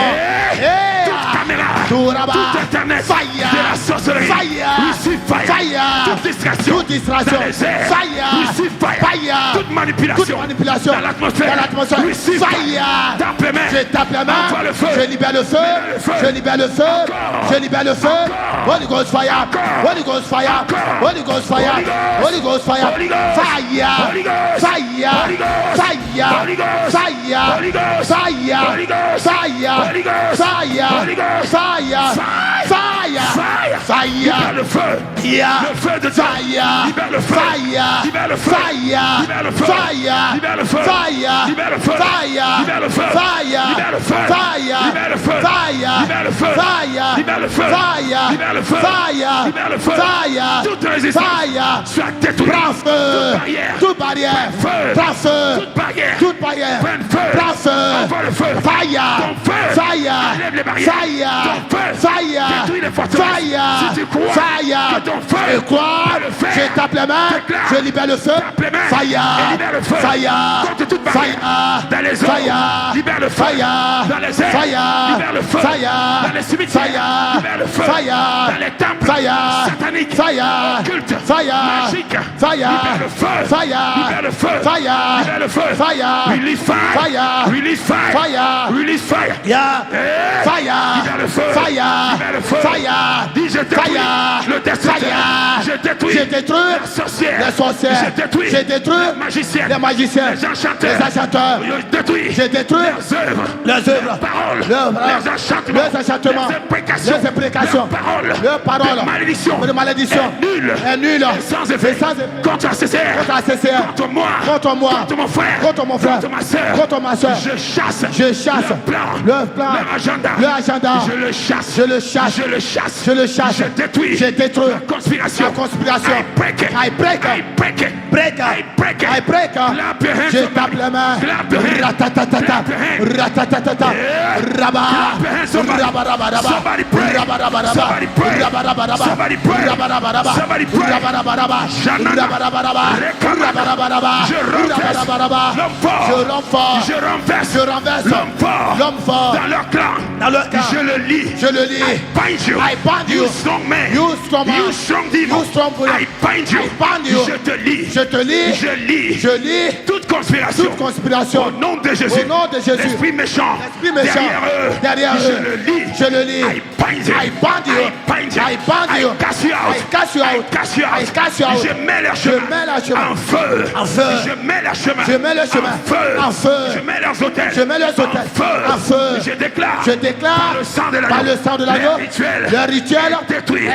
Eh, toute caméra. Tout rabat. Tout internet. Fire. De la sorcellerie. Fire. Receive fire. Fire. Toute distraction. Toute distraction. Dans les airs. Fire. Receive fire. Fire. Toute manipulation. Toute manipulation. Dans l'atmosphère. Dans l'atmosphère. Receive Fire. Tape les mains. Je tape la main. Envoie le feu. Je libère le feu. Libère le feu. Je libère le feu. Encore. Je libère le feu. Encore. Holy Ghost fire. Encore. Holy Ghost fire. Encore. Holy Ghost fire. Holy Ghost. Holy Ghost fire. Holy Ghost. Fire. Holy Ghost. Fire. Holy Ghost. Fire. Holy Ghost. Fire. Holy Ghost. Fire. Holy Ghost. Fire. Holy Ghost. Fire. Holy Ghost. Fire. Fire. Fire. Fire. Libère Fire. le feu. Fire. Le feu de Dieu. Fire. Libère le feu. Fire. Libère le feu. Fire. Libère le feu. Fire. Libère le feu. Fire. Libère le feu. Fire. Libère le feu. Fire. Libère le feu. Fire. Libère le feu. Fire. Libère le feu. Fire. Libère le feu. Fire. Libère le feu. Fire. Libère le feu. Fire. Toute résistance. Fire. Soit détruite. Prends feu. Toute barrière. Toute barrière. Feu. Prends feu. Toute barrière. Toute barrière. Prenne feu. Prends feu. Envoie le feu. Fire. Ton feu. Fire. Enlève les barrières. Fire. Ton feu. Fire. Détruis les forteresses. Fire. Si tu crois Fire. que ton feu Je crois. peut le faire, Je tape les mains. déclare. Je libère le feu. Tape les mains. Fire. Et libère le feu. Fire. Contre toute barrière. Fire. Dans les eaux. Fire. Libère le feu. Fire. Dans les airs. Fire. Libère le feu. Fire. Dans les cimetières. Fire. Libère le feu. Fire. Dans les temples. Fire. Sataniques. Fire. Occultes. Fire. Magiques. Fire. Libère le feu. Fire. Libère le feu. Fire. Libère le feu. Fire. Release fire. Fire. Release fire. Fire. Release fire. Yeah. Eh. Fire. Libère le feu. Fire. Libère le feu. Fire. Dis je détruis Fire. le destructeur. Fire. Je détruis Je détruis les sorcières. les sorcières. Je détruis Je détruis les magiciens. les magiciens. Les enchanteurs. Les enchanteurs. Je détruis Je détruis leurs œuvres. leurs œuvres. Leurs paroles. Leurs Leurs enchantements. Leurs enchantements. Leurs imprécations. Leurs imprécations. Leurs paroles. Leurs paroles. De malédiction. De malédiction. Est nul. Est nul. Sans effet. Et sans effet. Contre ACCR. Contre ACCR. Contre moi. Contre moi. Contre mon frère. Contre mon frère. Contre ma soeur. Contre ma soeur. Je chasse. Je chasse Leur plan. leur plan. Leur agenda. Leur agenda. Je le chasse. Je le chasse. Je le chasse. Je le chasse. Je détruis. Je détruis. La conspiration. La conspiration. I break it. I break it. I break it. Break up. I break it. I break up. Clap your hands, Je somebody. tape la main. Clap your hands. Ratatatata. Clap your hands. Ratatatata. Yeah. Raba. Clap your hands, somebody. Raba raba raba. Somebody pray. Raba raba raba. Somebody pray. Raba raba raba. Somebody pray. Raba raba raba. Somebody pray. Raba raba raba. Shanana. Raba raba raba. Rekamana. Raba raba raba. Je renverse Raba raba raba. l'homme fort. Je renforce. Je renverse Je renverse l'homme fort. l'homme fort. Dans leur clan. Dans leur clan. Je le lis. Je le lis. I bind you. I bind you. You strong man. You strong man. You strong demon. You strong demon. I bind you. I bind you. Je te lis. Je te lis. Je lis. Je lis Toute conspiration. toute conspiration. Au nom de Jésus. Au nom de Jésus. L'esprit méchant. L'esprit méchant. Derrière eux. Derrière Je eux. le lis. Je le lis. I bind you. I bind you. I bind you. I bind you. I cast you out. I cast you out. I cast you out. I cast you out. Je mets leur chemin. mets leur chemin. En feu. En feu. Je mets leur chemin. Je mets leur chemin. En feu. En feu. Je mets leurs hôtels. Je mets leurs hôtels. En feu. En feu. Je déclare. Je déclare Par le sang de l'agneau. par le sang de l'agneau, les rituels. Le rituel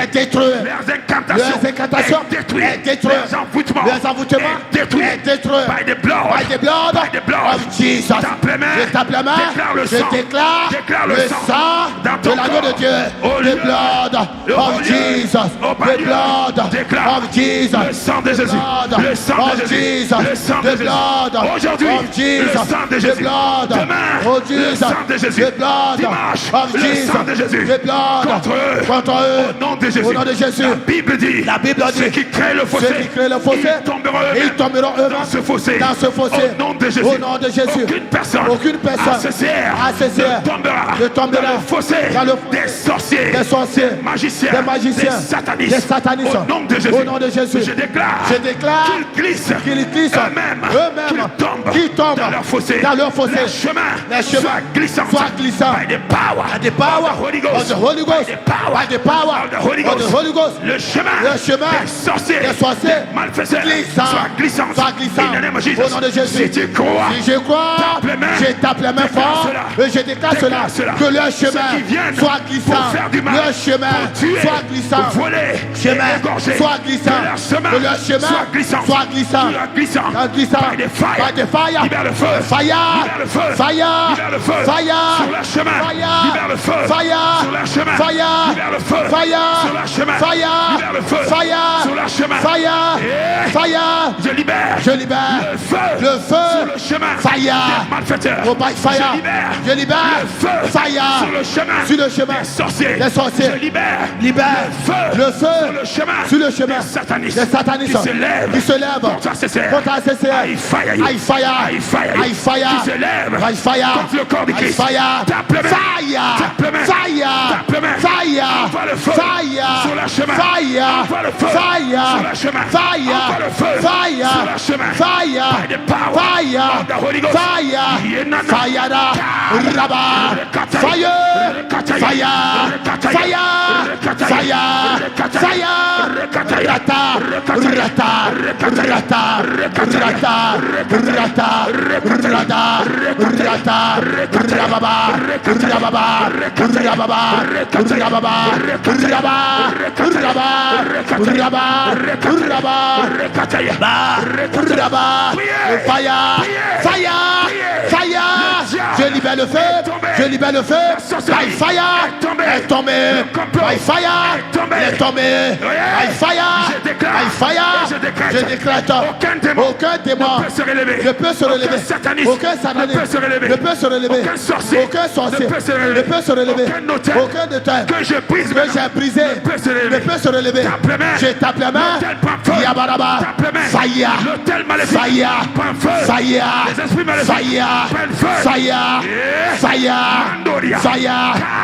est détruit. Leurs incantations est détruit. Leurs envoûtements est détruit. By the blood of Jesus. Je tape la main. Je déclare le sang de l'agneau de Dieu. The blood of Jesus. The blood of Jesus. Le sang de Jésus. Le sang de Jésus. Le sang de Jésus. Aujourd'hui, le sang de Jésus. Demain, le sang de Jésus. Dimanche, le sang de Jésus. Contre eux. Au nom de Jésus. La Bible dit, ceux qui créent le fossé, ils tomberont eux-mêmes dans ce fossé. Au nom de Jésus. Aucune personne à se tombera dans le fossé des sorciers, des magiciens, des satanistes. Au nom de Jésus. Je déclare qu'ils glissent eux-mêmes, qu'ils tombent dans leur fossé. Les chemins soient glissants. By the power of the Holy Ghost. By the power of the Holy Ghost. Le chemin des sorciers, des malfaiteurs soit glissant. Au nom de Jésus. Si je crois, je tape les mains fort et je déclare cela, que leur chemin soit glissant. Leur chemin soit glissant. Chemin soit glissant. Que leur chemin soit glissant. By the fire. Libère le feu. Fire. Sur leur chemin. Libère le feu. Sur leur chemin. Libère le feu. Sur leur chemin. Libère le feu. Sur leur chemin. Je libère le feu sur le chemin des malfaiteurs. Je libère le feu sur le chemin des sorciers. Je libère le feu sur le chemin des satanistes qui se lèvent contre ACCR. I fire qui se lève contre le corps de Christ. Tape les mains. Envoie le feu sur le chemin. Envoie le feu sur le chemin. Envoie le feu sur le chemin. By the power of the Holy Ghost. Je libère le feu. By fire est tombé. By fire est tombé. By fire. Je déclare aucun démon ne peut se relever. Aucun sataniste ne peut se relever. Aucun sorcier ne peut se relever. Aucun notaire que j'ai brisé ne peut se relever. Je tape la main. Yabaraba. Fire.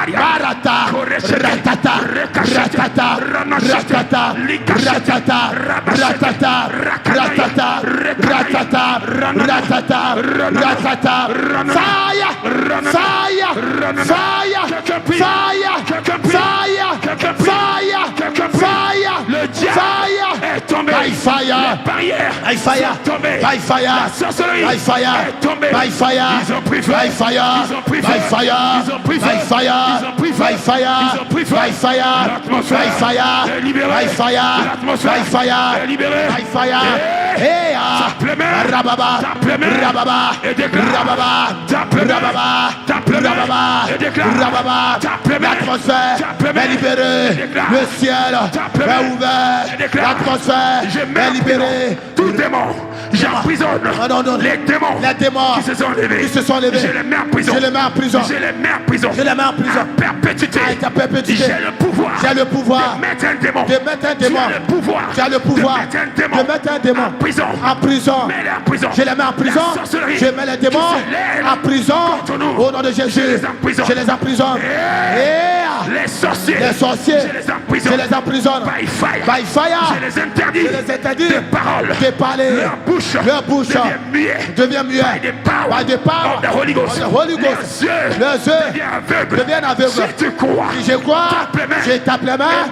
Barata. Le diable est tombé. By fire. La sorcellerie est tombée. Ils ont pris feu. L'atmosphère est libérée. L'atmosphère est libérée. Tape les mains. Et déclare. L'atmosphère est libérée. Le ciel est ouvert. L'atmosphère est libérée. Tout démon, j'emprisonne les démons qui se sont levés. Je les mets en prison. À perpétuité. J'ai le pouvoir de mettre un démon. J'ai le pouvoir de mettre un démon en prison. Je les mets en prison. Je mets les démons en prison. Au nom de Jésus, je les emprisonne. Les sorciers, je les emprisonne. By fire. Je les interdis de parler. Leur bouche devient muette. By the power of the Holy Ghost. Leurs yeux deviennent aveugles. Si je crois, je tape les mains.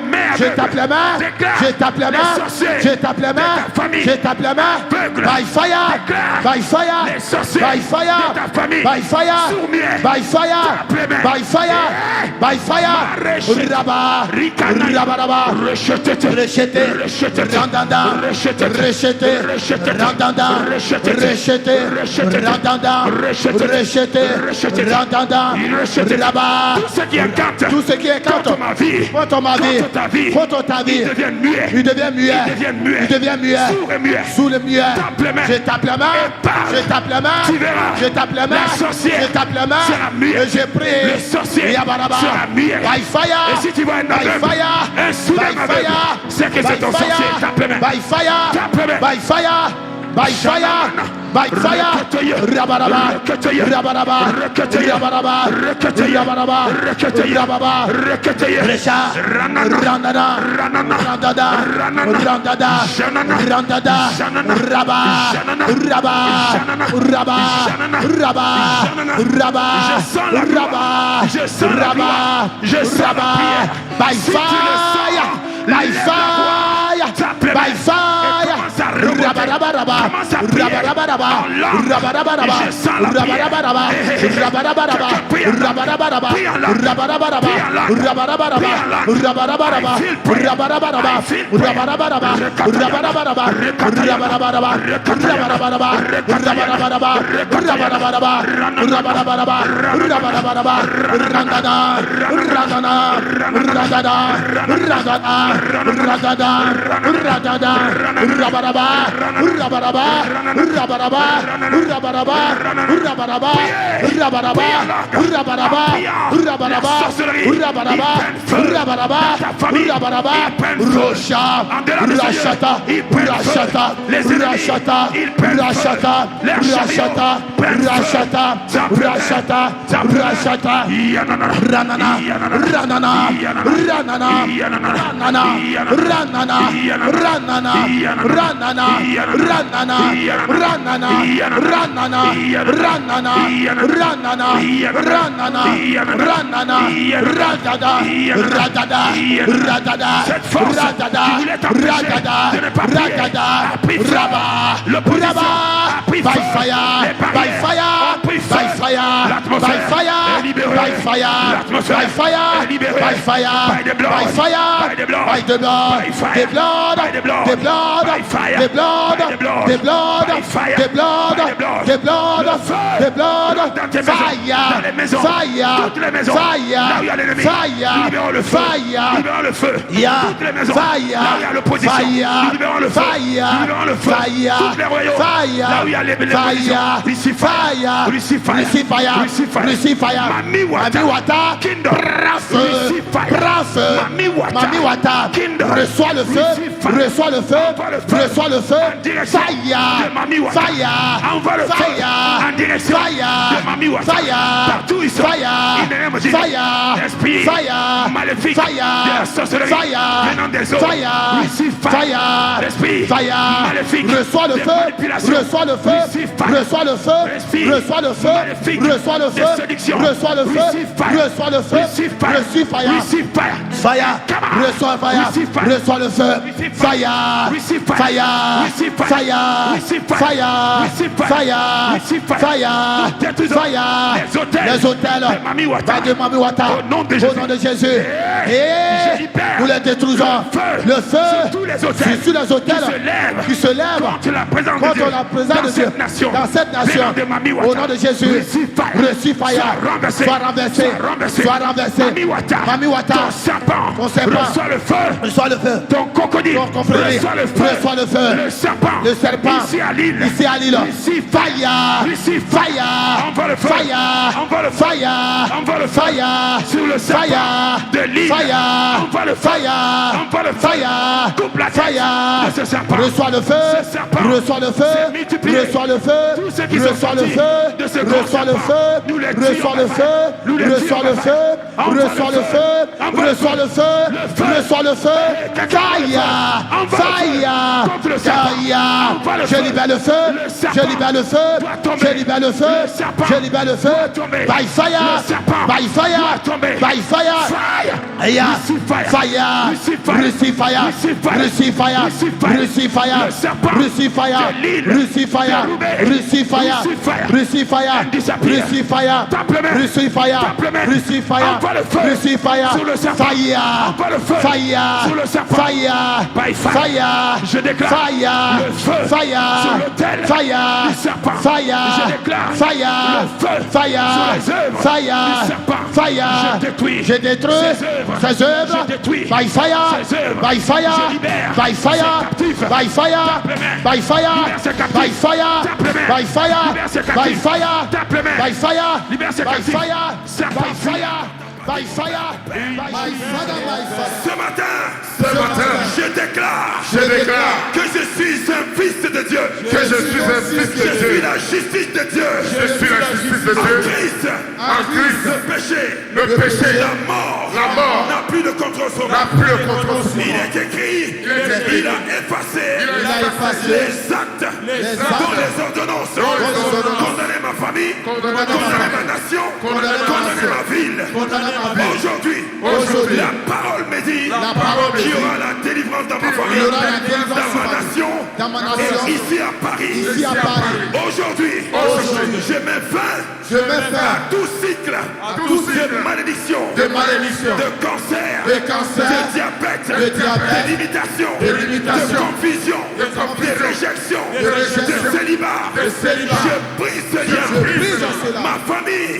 By fire. Raba, Rabaraba, rejeté, Randanda, rejeté, Randanda, rejeté, Randanda, rejeté, Randanda, Raba. Tout ce qui est contre ma vie, contre ta vie, il devient muet, sous le muet, je tape la main, je tape la main, je tape la main, je tape la main, et j'ai pris, Yabaraba, by fire, et si tu vois un c'est que c'est ton sorcier, tape les mains, by fire, by fire, by fire, by fire, Rabaraba, Rabaraba, Rabaraba, Rabaraba, Rababa, Recha, Randada, Randada, Randada, Randada, Raba, Raba, Raba, Raba, Raba, Raba, Raba, Raba, by fire, by fire, by fire, Rabaraba, Rabaraba, Rabaraba, Rabaraba, Mami Wata, reçois le feu, reçois le feu, reçois le feu, fire, fire, reçois le feu, reçois le feu, reçois le feu, reçois le feu, reçois le feu, reçois le feu, reçois le feu, reçois fire, fire, reçois fire, reçois le feu, fire, fire, fire, fire, les hôtels de Mami Wata, au nom de Jésus, et nous les détruisons, le feu sur les hôtels qui se lèvent contre la présence de Dieu dans cette nation, au nom de Jésus, reçois fire, sois renversé, Mami Wata, ton serpent, reçois le feu, ton crocodile, reçois le feu, le serpent, ici à l'île, fire, envoie le feu, sur le serpent de l'île, envoie le fire, coupe la tête de ce serpent, reçois le feu, reçois le feu, reçois le feu, reçois le feu, reçois le feu, reçois le feu, reçois le feu, reçois le feu, reçois le feu, reçois le feu, je libère le feu, je libère le feu, je libère le feu, je libère le feu, by fire, by fire, by fire, fire, receive fire, receive fire, receive fire, receive fire, receive fire, receive fire, receive fire, fire. Receive fire. Receive fire. Receive fire. Receive fire. Fire. Fire. Fire. Fire. Je déclare Fire. le feu Fire. sur l'autel Fire. du serpent. Fire. Je déclare Fire. le feu Fire. sur les œuvres Fire. du serpent. Fire. Je détruis Je détruis ses ses œuvres. Je détruis By fire. ses œuvres. By fire. Je libère By fire. ses captifs. By fire. Tape les mains. By fire. Libère ses captifs. By fire. Tape les mains. By fire. Libère ses By captifs. fire. Tape les mains. By fire. Libère ses By captifs. fire. Serpent. By fire. By fire. By fire. Ce matin, je déclare que je suis un fils de Dieu. Que je suis un fils de Je suis Dieu. la justice de Dieu. Je suis la justice de En Dieu. Christ, En Christ, le péché, le péché, la mort mort n'a plus de contrôle sur moi. n'a plus le contrôle sur Il moi. est écrit, écrit, il a effacé il a effacé les actes, dont les ordonnances, condamné ma famille, condamné ma nation, condamné ma ville. Aujourd'hui, la parole me dit qu'il y aura la délivrance dans ma famille, dans ma nation, et ici à Paris. Aujourd'hui, je mets fin à tout cycle de malédiction, de cancer, de diabète, de limitation, de confusion, de réjection, de célibat. Je brise ce lien. Ma famille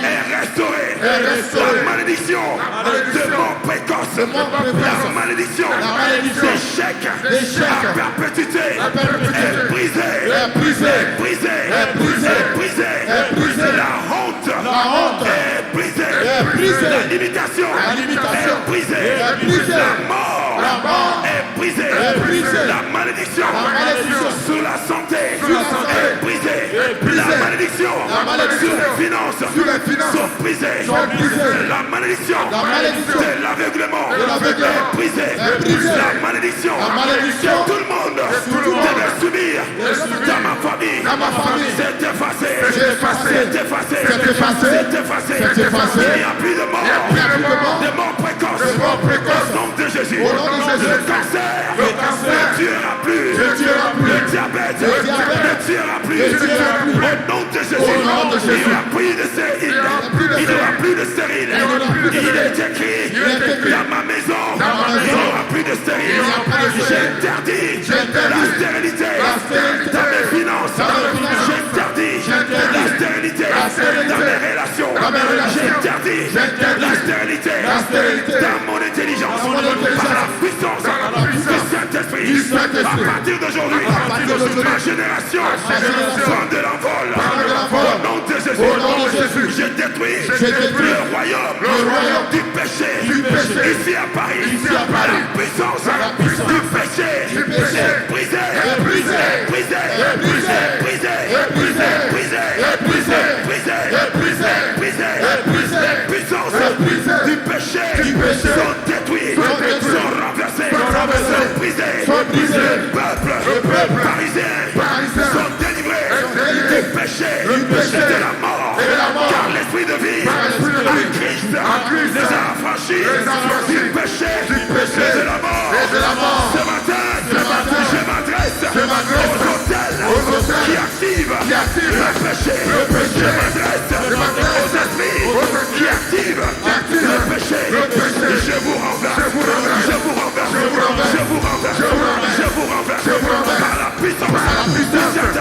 est restaurée. La malédiction de mort précoce, la malédiction d'échec à perpétuité est brisée. La honte est brisée. La limitation est brisée. La mort est brisée. La malédiction sur la santé est brisée. La malédiction sur les finances sont brisées. La malédiction de l'aveuglement est brisée. La malédiction que tout le monde devait subir dans ma famille c'est effacé. Il n'y a plus de mort précoce. Au nom de Jésus. Le cancer ne tuera plus. Le diabète ne tuera plus. Au nom de Jésus. Il n'y aura plus de stérile. Il n'y aura plus de stérile. Il est écrit dans ma maison. Il n'y aura plus de stérile. J'interdis la stérilité dans mes finances. J'interdis la stérilité dans mes relations. J'interdis la stérilité dans mon intelligence. Par la puissance du Saint-Esprit. À partir d'aujourd'hui, ma génération prend de l'envol. Au nom de Jésus, je détruis le royaume du péché. Ici à Paris, la puissance du péché est brisée. Puissance du péché sont détruits, sont renversés, sont brisés. Le peuple parisien sont délivrés du péché, de la mort, car l'esprit de vie en Christ les a affranchis du péché et de la mort. Ce matin, je m'adresse aux hôtels qui activent le péché. Je m'adresse aux esprits qui activent le péché. Je vous renverse par la puissance du Saint-Esprit.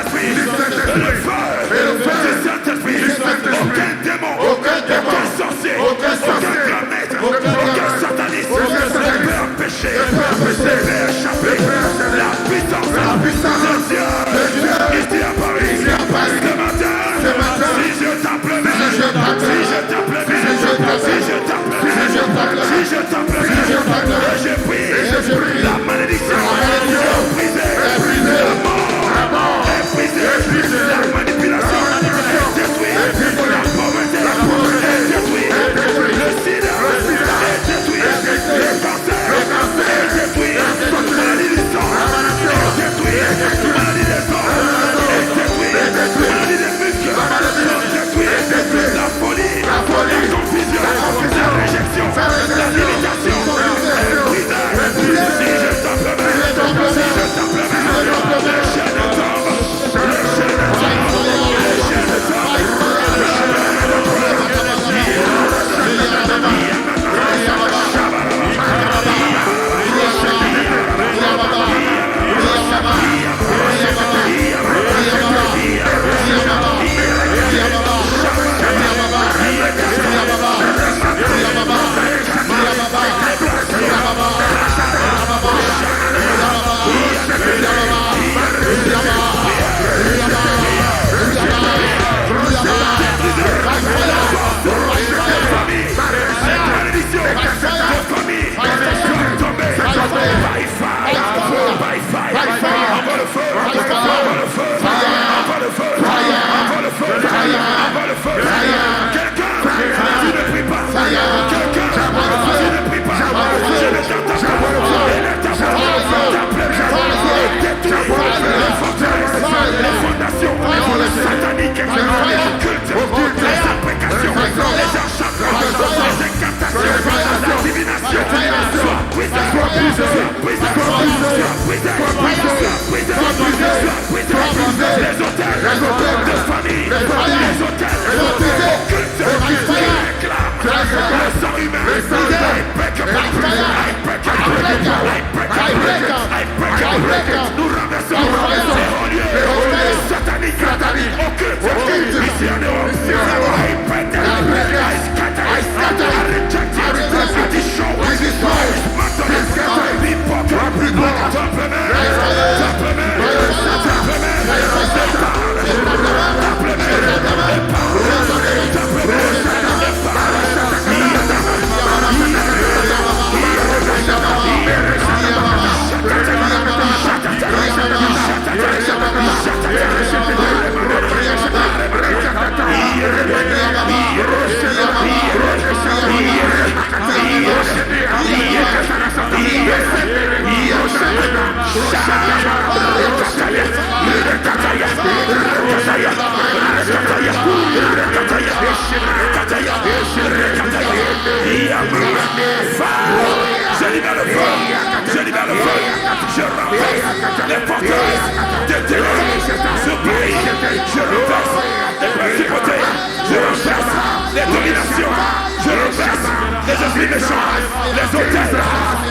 des esprits méchants, les hôtels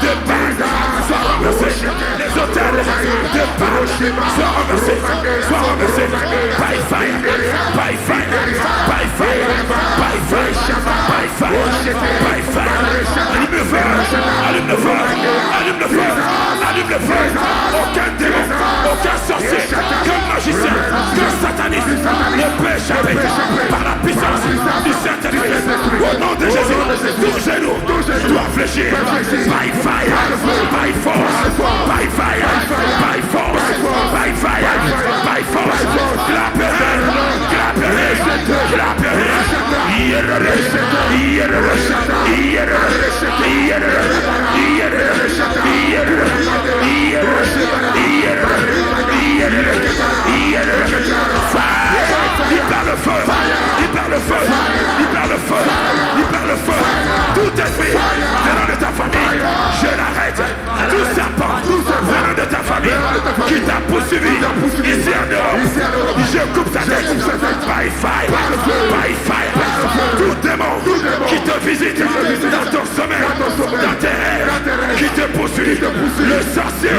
de Baal soient renversés. Les hôtels de Baal soient renversés. Soient renversés. By fire, by fire, by fire, by fire, by fire, by fire. Allume le feu, allume le feu, allume le feu, allume le feu. Aucun démon, aucun sorcier, aucun magicien, aucun sataniste ne peut échapper par la puissance du Saint-Esprit. Au nom de Jésus, tout genou doit fléchir. By fire, by force, by fire, by force, by fire, by force. Clap your hands, clap your hands, clap your hands. Libère le feu, libère le feu, libère le feu, libère le feu. Tout esprit venant de ta famille, je l'arrête. Tout serpent venant de ta famille qui t'a poursuivi ici en Europe, je coupe sa tête. By fire, by fire. Tout démon qui te visite dans ton sommeil, dans tes rêves, qui te poursuit, le sorcier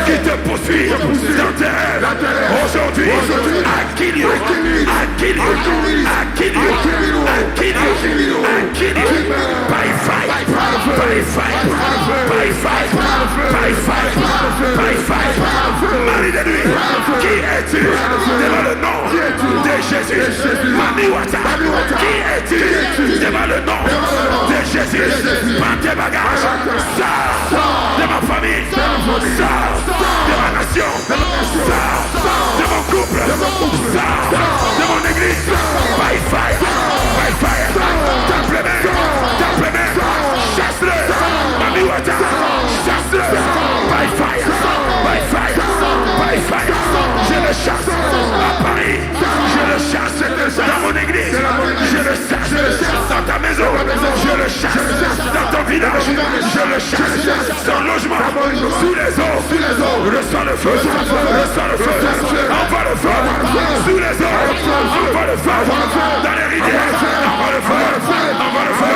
qui te poursuit dans tes rêves. Aujourd'hui, I kill you, I kill you, I kill you, I kill you, I kill you. By fire, by fire, by fire, by fire, by fire. Mari de nuit, qui es-tu devant le nom de Jésus? Mamiwata, qui es-tu devant le nom de Jésus? Prends tes bagages, sors de ma famille, sors de ma nation, sors de mon couple, sors de mon église. By fire, tape les mains, chasse-le, Mamiwata, chasse-le. By fire, by fire, by fire. Je le chasse à Paris, je le chasse dans mon église, je le chasse dans ta maison, je le chasse dans ton village, je le chasse sans logement, sous les eaux, reçois le feu, reçois le feu, envoie le feu, sous les eaux, envoie le feu, dans les rivières, envoie le feu, envoie le feu,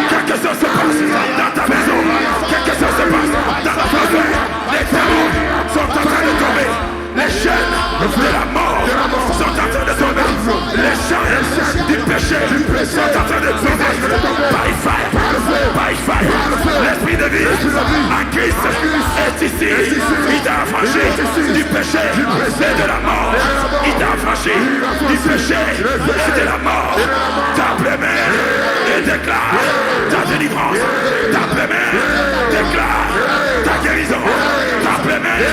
quelque chose se passe dans ta maison, quelque chose se passe dans ta famille. Les démons sont en train de tomber, les chaînes de la mort sont en train de tomber, les chaînes du péché sont en train de tomber. By fire, by fire. L'esprit de vie en Christ est ici. Il t'a affranchi du péché et de la mort. Il t'a affranchi du péché et de la mort. Tape les mains et déclare ta délivrance. Tape les mains, déclare ta guérison. Tape les mains,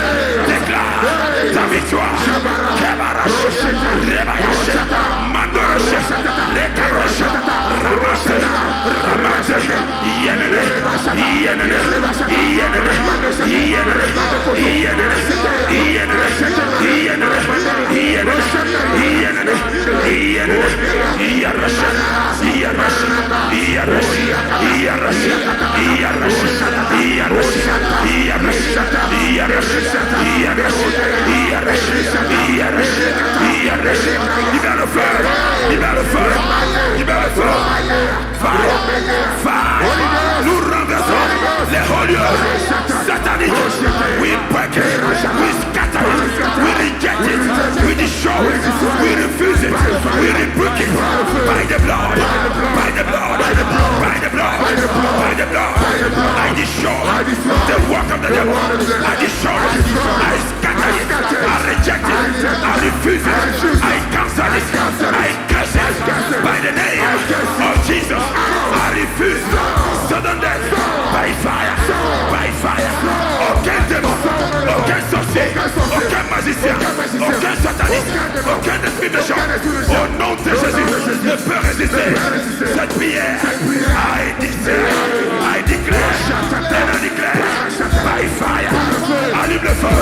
déclare ta victoire. Kebarash, Rebayash, Mandorash, Lekarash, Ramash, Ramash, Yenene, Yenene, Yenene, Yenene, Yenene, Yenene, Yenene, Yenene, Yenene, Yarash, Yarash, Yarash, Yarash, Yarash, Yarash, Yarash, Yarash, Yarash, libère le feu, libère le feu, libère le feu. Fire, fire, nous renversons les hauts lieux sataniques. We break it, we scatter it, we reject it, we destroy it, we refuse it, we rebuke it. By the blood, by the blood, by the blood, by the blood, by the blood. I destroy the work of the devil. I destroy it, I scatter it, I reject it, I refuse it, I cancel it, I curse it. By the name of Jesus, I refuse sudden death. By fire, by fire. Aucun démon, aucun sorcier, aucun magicien, aucun sataniste, aucun esprit méchant, au nom de Jésus, ne peut résister cette prière. I declare, then I declare, by fire. Allume le feu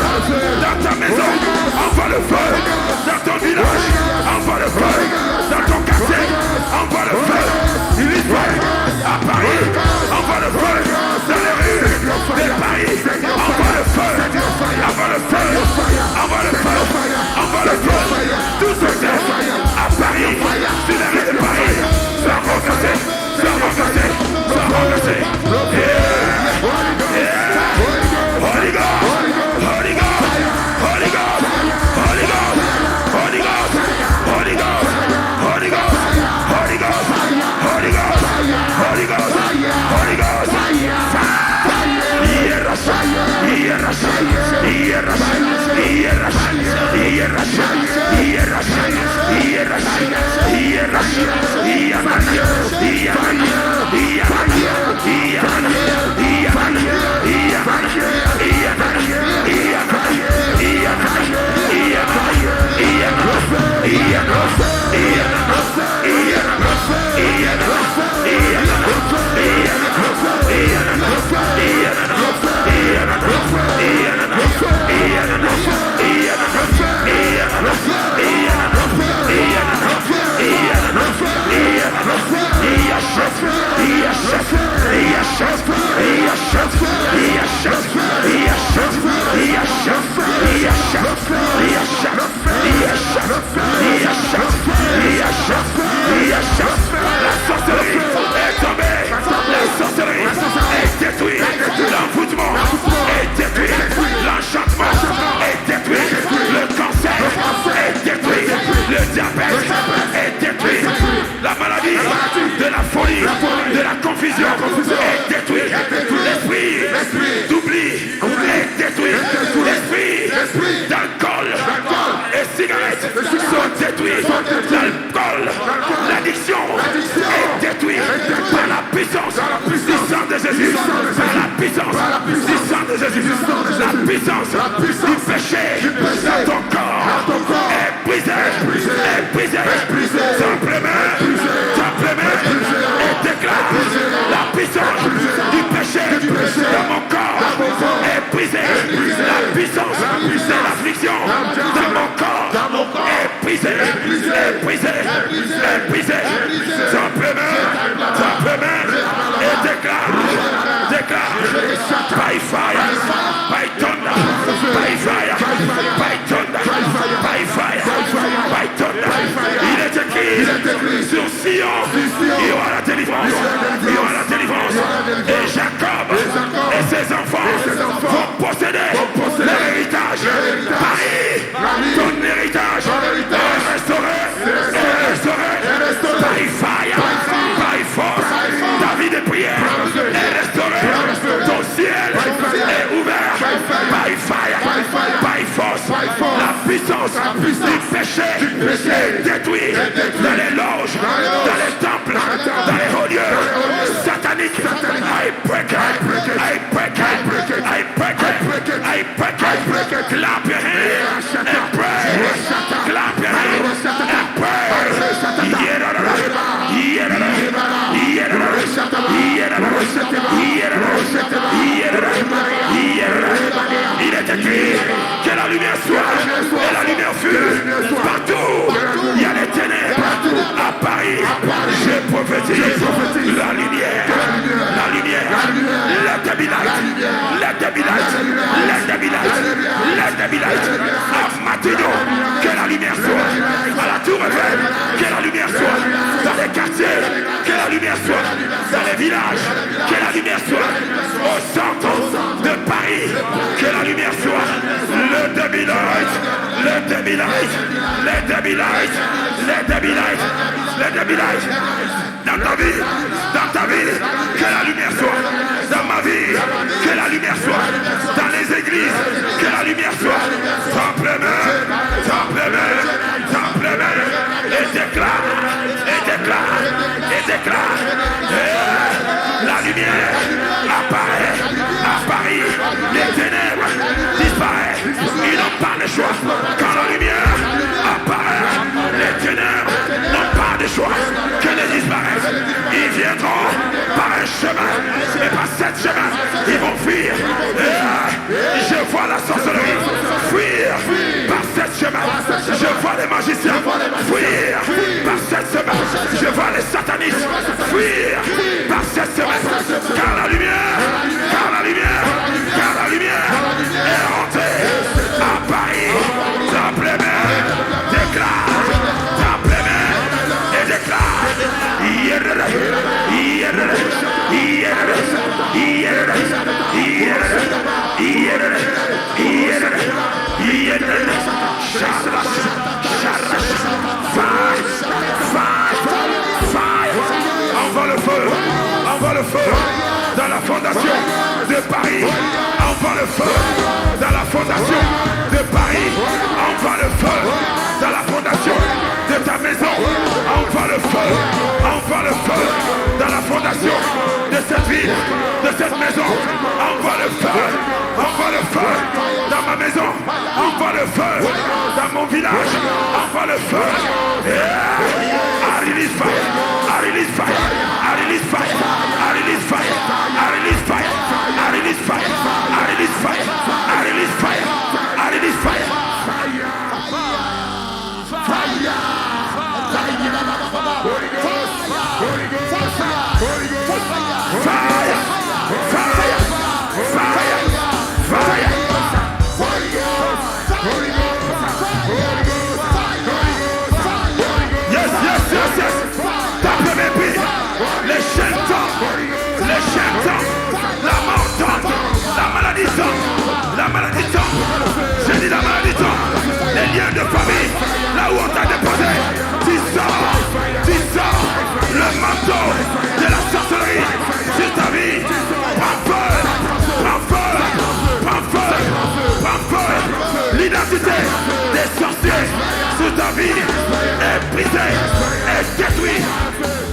dans ta maison, envoie le feu dans ton village, envoie le feu dans ton quartier, envoie le feu. L'Israël d'alcool et cigarettes sont détruits. L'alcool, l'addiction est détruite par la puissance du sang de Jésus. Par la puissance du sang de Jésus. La puissance du péché dans ton corps est brisée. Simplement, et déclare la puissance du péché dans mon corps est brisée. La puissance de l'affliction dans mon corps est brisée. Simplement, et déclare, by fire, by thunder, by fire, by thunder, by fire, by thunder. Il est écrit sur Sion, il y aura la délivrance, et Jacob et ses enfants vont posséder l'héritage. Paris, ton héritage est restauré, by fire, by force. David est prié, est restauré, ton ciel est ouvert, by fire, by force. La puissance du péché est détruite dans les loges, dans les temples, dans les hauts lieux sataniques. I break it. Clap your hands and pray. Clap your hands and pray. Il est écrit que la lumière soit et la lumière fut partout. Il y a les ténèbres à Paris. Je prophétise la lumière. Let there be light. À Matignon, que la lumière soit. À la Tour Eiffel, que la lumière soit. Dans les quartiers, que la lumière soit. Dans les villages, que la lumière soit. Au centre de Paris, que la lumière soit. Let there be light. Dans ta vie, que la lumière soit. Dans ma vie, que la lumière soit. Dans les églises, que la lumière soit. Simplement, et déclare. La lumière apparaît à Paris. Les ténèbres disparaissent. Ils n'ont pas le choix. Quand la lumière apparaît, les ténèbres n'ont pas de choix que de disparaître. Ils viendront par un chemin, et par 7 chemins, ils vont fuir. Je vois la sorcellerie fuir par 7 chemins. Je vois les magiciens fuir par 7 chemins. Je vois les satanistes fuir par 7 chemins. Car la lumière est rentrée à Paris. Simplement déclare et déclare. Envoie le feu dans la fondation de Paris. Envoie le feu dans la fondation de Paris. Envoie le feu dans la fondation de ta maison. Envoie le feu dans la fondation de cette ville, de cette maison. Envoie le feu dans ma maison. Envoie le feu dans mon village. Envoie le feu. I release fire. La maladie tombe. J'ai dit la maladie tombe. Les liens de famille, là où on t'a déposé, tu sors le manteau de la sorcellerie sur ta vie. Prends feu. capacité des sorciers sous ta vie est brisée, est détruite.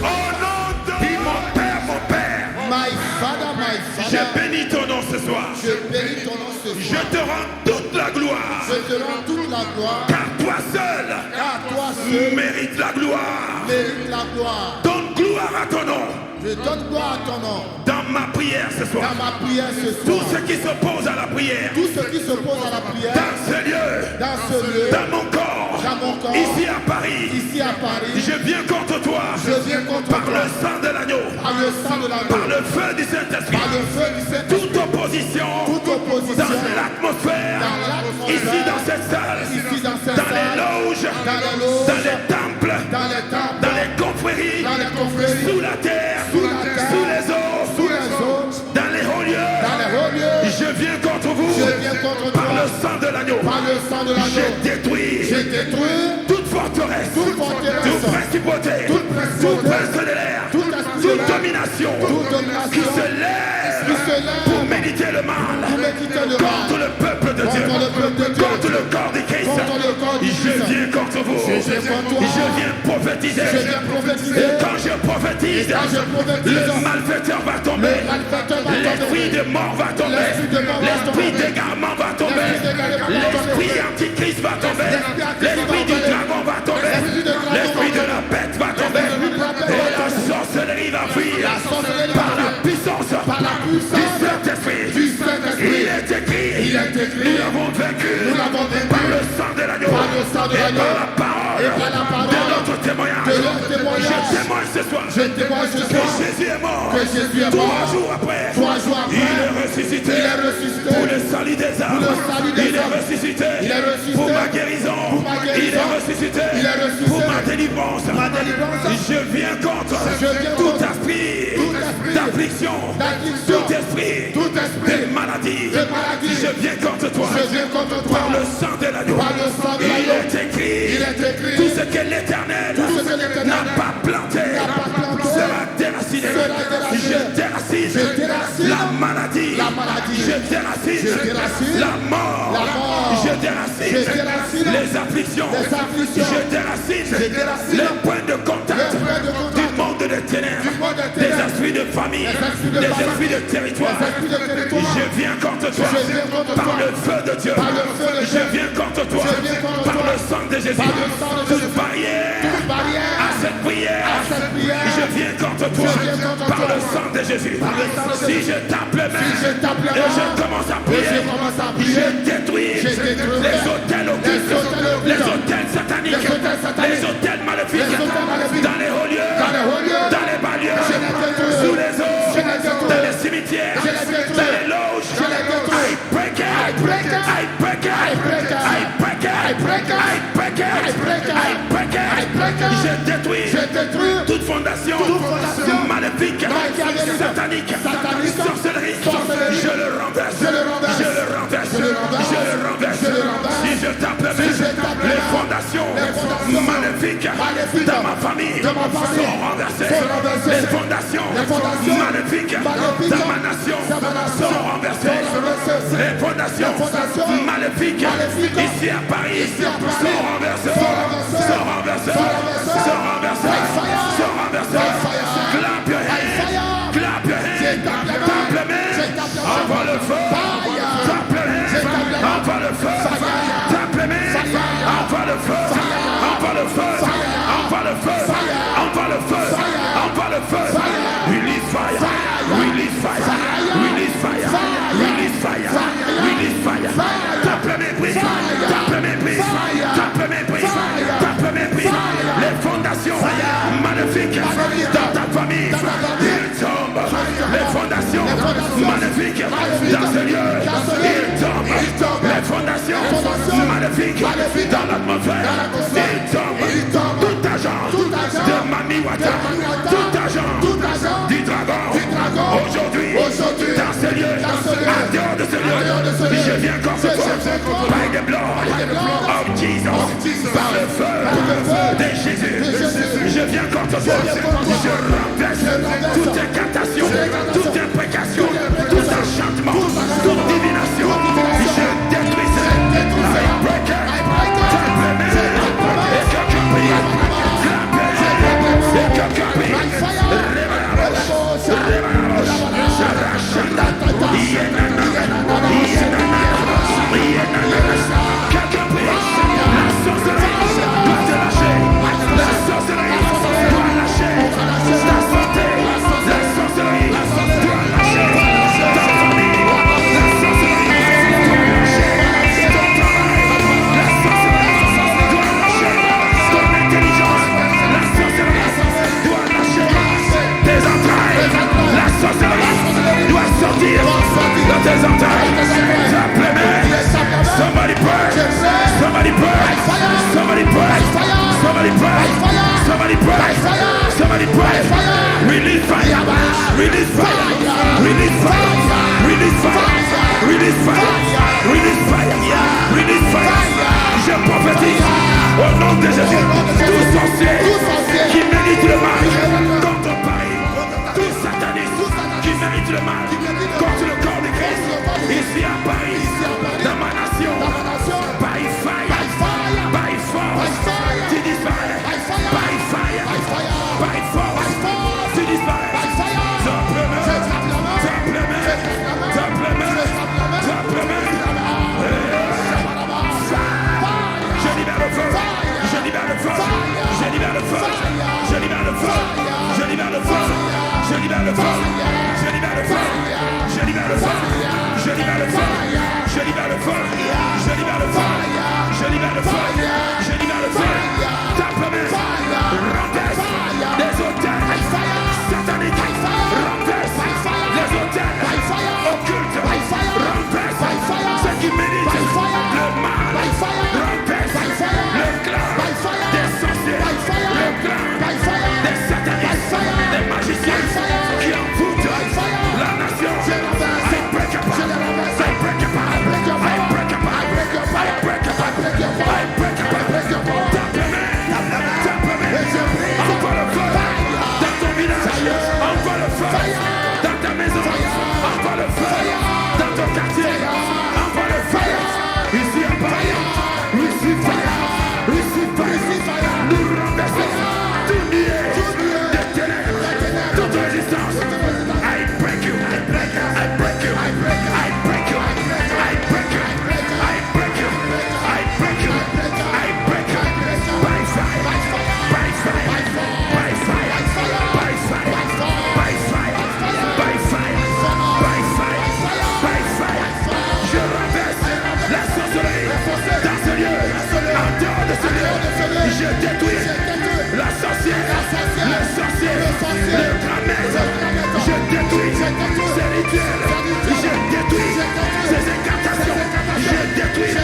Au nom de mon Père, mon Père. My Father, my Je Father. bénis ton nom ce soir. Je bénis ton nom ce Je soir. te rends toute la gloire. Je te rends toute la gloire. Car toi seul Car toi seul mérites la gloire. mérites la gloire. Donne gloire à ton nom. Je donne gloire à ton nom. Dans ma prière ce soir. Dans ma prière ce soir. Tous ceux qui s'opposent à la prière. Tous ceux qui s'opposent à la prière. Dans ce lieu. Dans ce lieu. Dans mon corps. Dans mon corps. Ici à Paris. Ici à Paris. Je viens contre toi. Je viens contre par toi. le sang de l'agneau. Par le sang de l'agneau. Par le feu du Saint-Esprit. Par le feu du Saint-Esprit. Toute opposition. Toute opposition. Dans l'atmosphère. Dans l'atmosphère. Ici dans cette salle. Ici dans cette Dans les salle. loges. Dans les loges. Dans les temples. Dans les temples. Dans les confréries. Dans les confréries. Sous la terre. Sous la terre. Sous les eaux. Sous les eaux. Dans les hauts lieux. Dans les hauts lieux. Je viens contre vous. Je viens contre par toi. le sang de l'agneau. Par le sang de l'agneau. Je détruis. Je détruis toute forteresse. toute forteresse. Toute principauté. Toute principauté. Tout prince de l'air. Toute Toute domination. Toute domination. Qui se lève. Qui se lève. Pour méditer le mal. Pour méditer le mal. Contre le peuple de Dieu. Contre le peuple de Dieu. Contre le corps du Christ. Contre le corps du Je Christ. viens contre vous. Je viens contre toi. Je viens prophétiser. Je viens prophétiser. Et quand je prophétise, Et quand je prophétise, le malfaiteur va tomber. le malfaiteur va tomber. L'esprit de mort va tomber. L'esprit de mort va L'esprit tomber. d'égarement va tomber. L'esprit d'égarement va L'esprit tomber. antichrist va tomber. L'esprit antichrist L'esprit va du tomber. dragon va tomber. L'esprit du dragon L'esprit va de la bête va tomber. L'esprit de la bête Et va la tomber. sorcellerie va fuir. La sorcellerie Par va la fuir. puissance. Par la puissance du Saint-Esprit. du Saint-Esprit. Il est écrit. Il est écrit. Nous l'avons vaincu. Nous l'avons vaincu. Par le sang de l'agneau. Par le sang de Et l'agneau. par la parole. Et par la parole. De notre témoignage. De notre témoignage. Je témoigne ce soir. Je témoigne ce Que soir. Jésus est mort. Que Jésus est 3 mort. jours après. 3 jours après. Il est ressuscité. Il est ressuscité. Pour le salut des âmes. Pour le salut des Il est âmes. ressuscité. Il est ressuscité. Pour ma guérison. Pour ma guérison. Il est ressuscité. Il est ressuscité. Pour ma délivrance. Ma délivrance. Je viens contre Je viens tout contre esprit tout esprit d'affliction. d'affliction. Tout esprit Tout esprit de maladie. de maladie. Je viens contre toi. Je viens contre toi. Par le sang de l'agneau. Par le sang de Il l'agneau. est écrit. Il est écrit. Tout ce que l'Éternel Tout ce que l'Éternel n'a pas planté pas planté sera déraciné. sera déraciné. Je déracine Je déracine la maladie. la maladie. Je déracine Je déracine la mort. la mort. Je déracine Je déracine les afflictions. les afflictions. Je déracine Je déracine les points de contact les points de contact du monde des ténèbres, du monde des des ténèbres, esprits de famille, des esprits de des famille, esprits de territoire. des esprits de territoire. Je viens contre toi Je viens contre par toi. le feu de Dieu. Par le feu de Je Dieu. viens contre toi Je viens contre par toi. le sang de Jésus. Par le sang de Toute Jésus. barrière Toute barrière à cette prière. à cette prière. Je viens contre toi Je viens contre par toi. le sang de Jésus. Par le sang de Si Jésus. je tape les mains Si je tape les et mains je commence à et prier, je commence à prier, je détruis je détruis les hôtels occultes, les hôtels occultes, les hôtels sataniques, les hôtels sataniques, les hôtels maléfiques, les hôtels maléfiques, dans les hauts lieux, dans les hauts lieux, dans les bas lieux, je les détruis, sous les eaux, je les détruis, dans les cimetières, je les détruis, dans les loges. je les détruis. I break it, I break it, I break it, I break it, I break it, I break it, I break it, I break it, I break it, I break it. je détruis Je détruis toute fondation maléfique, machiavélique, satanique, satanique, sorcellerie, sorcellerie. je le renverse, Je le renverse. je le renverse, Je le renverse. je le renverse. Je le renverse. Si je tape les Si je tape les les mains, fondations les fondations maléfiques maléfiques dans ma famille de ma famille sont renversées, sont renversées. les fondations maléfiques maléfiques dans ma nation dans ma nation sont renversées, sont renversées. les fondations maléfiques maléfiques ici à Paris ici à Paris sont renversées, sont renversées. sont renversées, Sont renversées. sont renversées, By fire. sont renversées. By fire. Clap your hands, fire. clap your hands, Je tape les mains. tape les mains, Je tape les mains. envoie le feu, Fire. tape les mains, Je tape les mains. envoie le feu, Fire. tape les mains, Fire. envoie le feu, envoie le feu, envoie le feu, envoie le feu, envoie le feu, release fire, release fire, release fire, release fire, release fire, tape les mains, brise, tape les mains, brise, tape les mains, brise, tape les mains, brise, les fondations maléfiques dans ta famille, ils tombent, les fondations maléfiques dans ce lieu, ils tombent, les fondations maléfiques dans l'atmosphère, ils tombent, tout agent de Mami Wata, tout agent du dragon, aujourd'hui, dans ce lieu, en dehors de ce lieu, je viens contre toi, by the blood of Jesus, par le feu de Jésus, je viens contre toi, je renverse toute incantation, toute imprécation, tout enchantement, toute divination, je détruis ça, I break it. Release fire. Release fire. Release fire. Release fire. Release fire. Release fire. Release fire. Je prophétise au nom de Jésus. Tout sorcier qui mérite le mal contre ton Paris. Tout sataniste qui mérite le mal contre le corps de Christ. Ici à Paris, dans ma nation. By fire. By force. Tu disparais. By fire. By force. Tu disparais. Simplement. Je libère le feu. Je libère le feu. Je libère le feu. Je libère le feu. Je libère le feu. Je libère le feu. Je libère le feu. Je libère le feu. Je libère le feu. Je libère le feu. Je libère le feu. Je libère le feu. Je libère le feu. Simplement. Remplis des hôtels sataniques. Remplis les hôtels occultes. Remplis ceux qui méritent le mal. Remplis le clan des sorciers. Le clan des satanistes. Des magiciens qui envoûtent la nation. I break apart. I break apart. I break apart. I break apart. I break apart. Envoie le feu dans ton village. Envoie le feu dans ta maison. Envoie le feu dans ton quartier. Envoie le feu ici à Paris. Receive fire. Receive fire. Nous renversons tout nier de ténèbres, toute résistance. I break you. I break you. I break you. I break you. I break you. I break you. I break you. I break you. I break you. By fire. By fire. By fire. By fire. By fire. By fire. By fire. By fire. Je renverse la sorcellerie dans ce lieu. En dehors de ce lieu, je détruis la sorcière, le sorcier, le grand-mère. Je détruis ces rituels. Je détruis ces incantations. Je détruis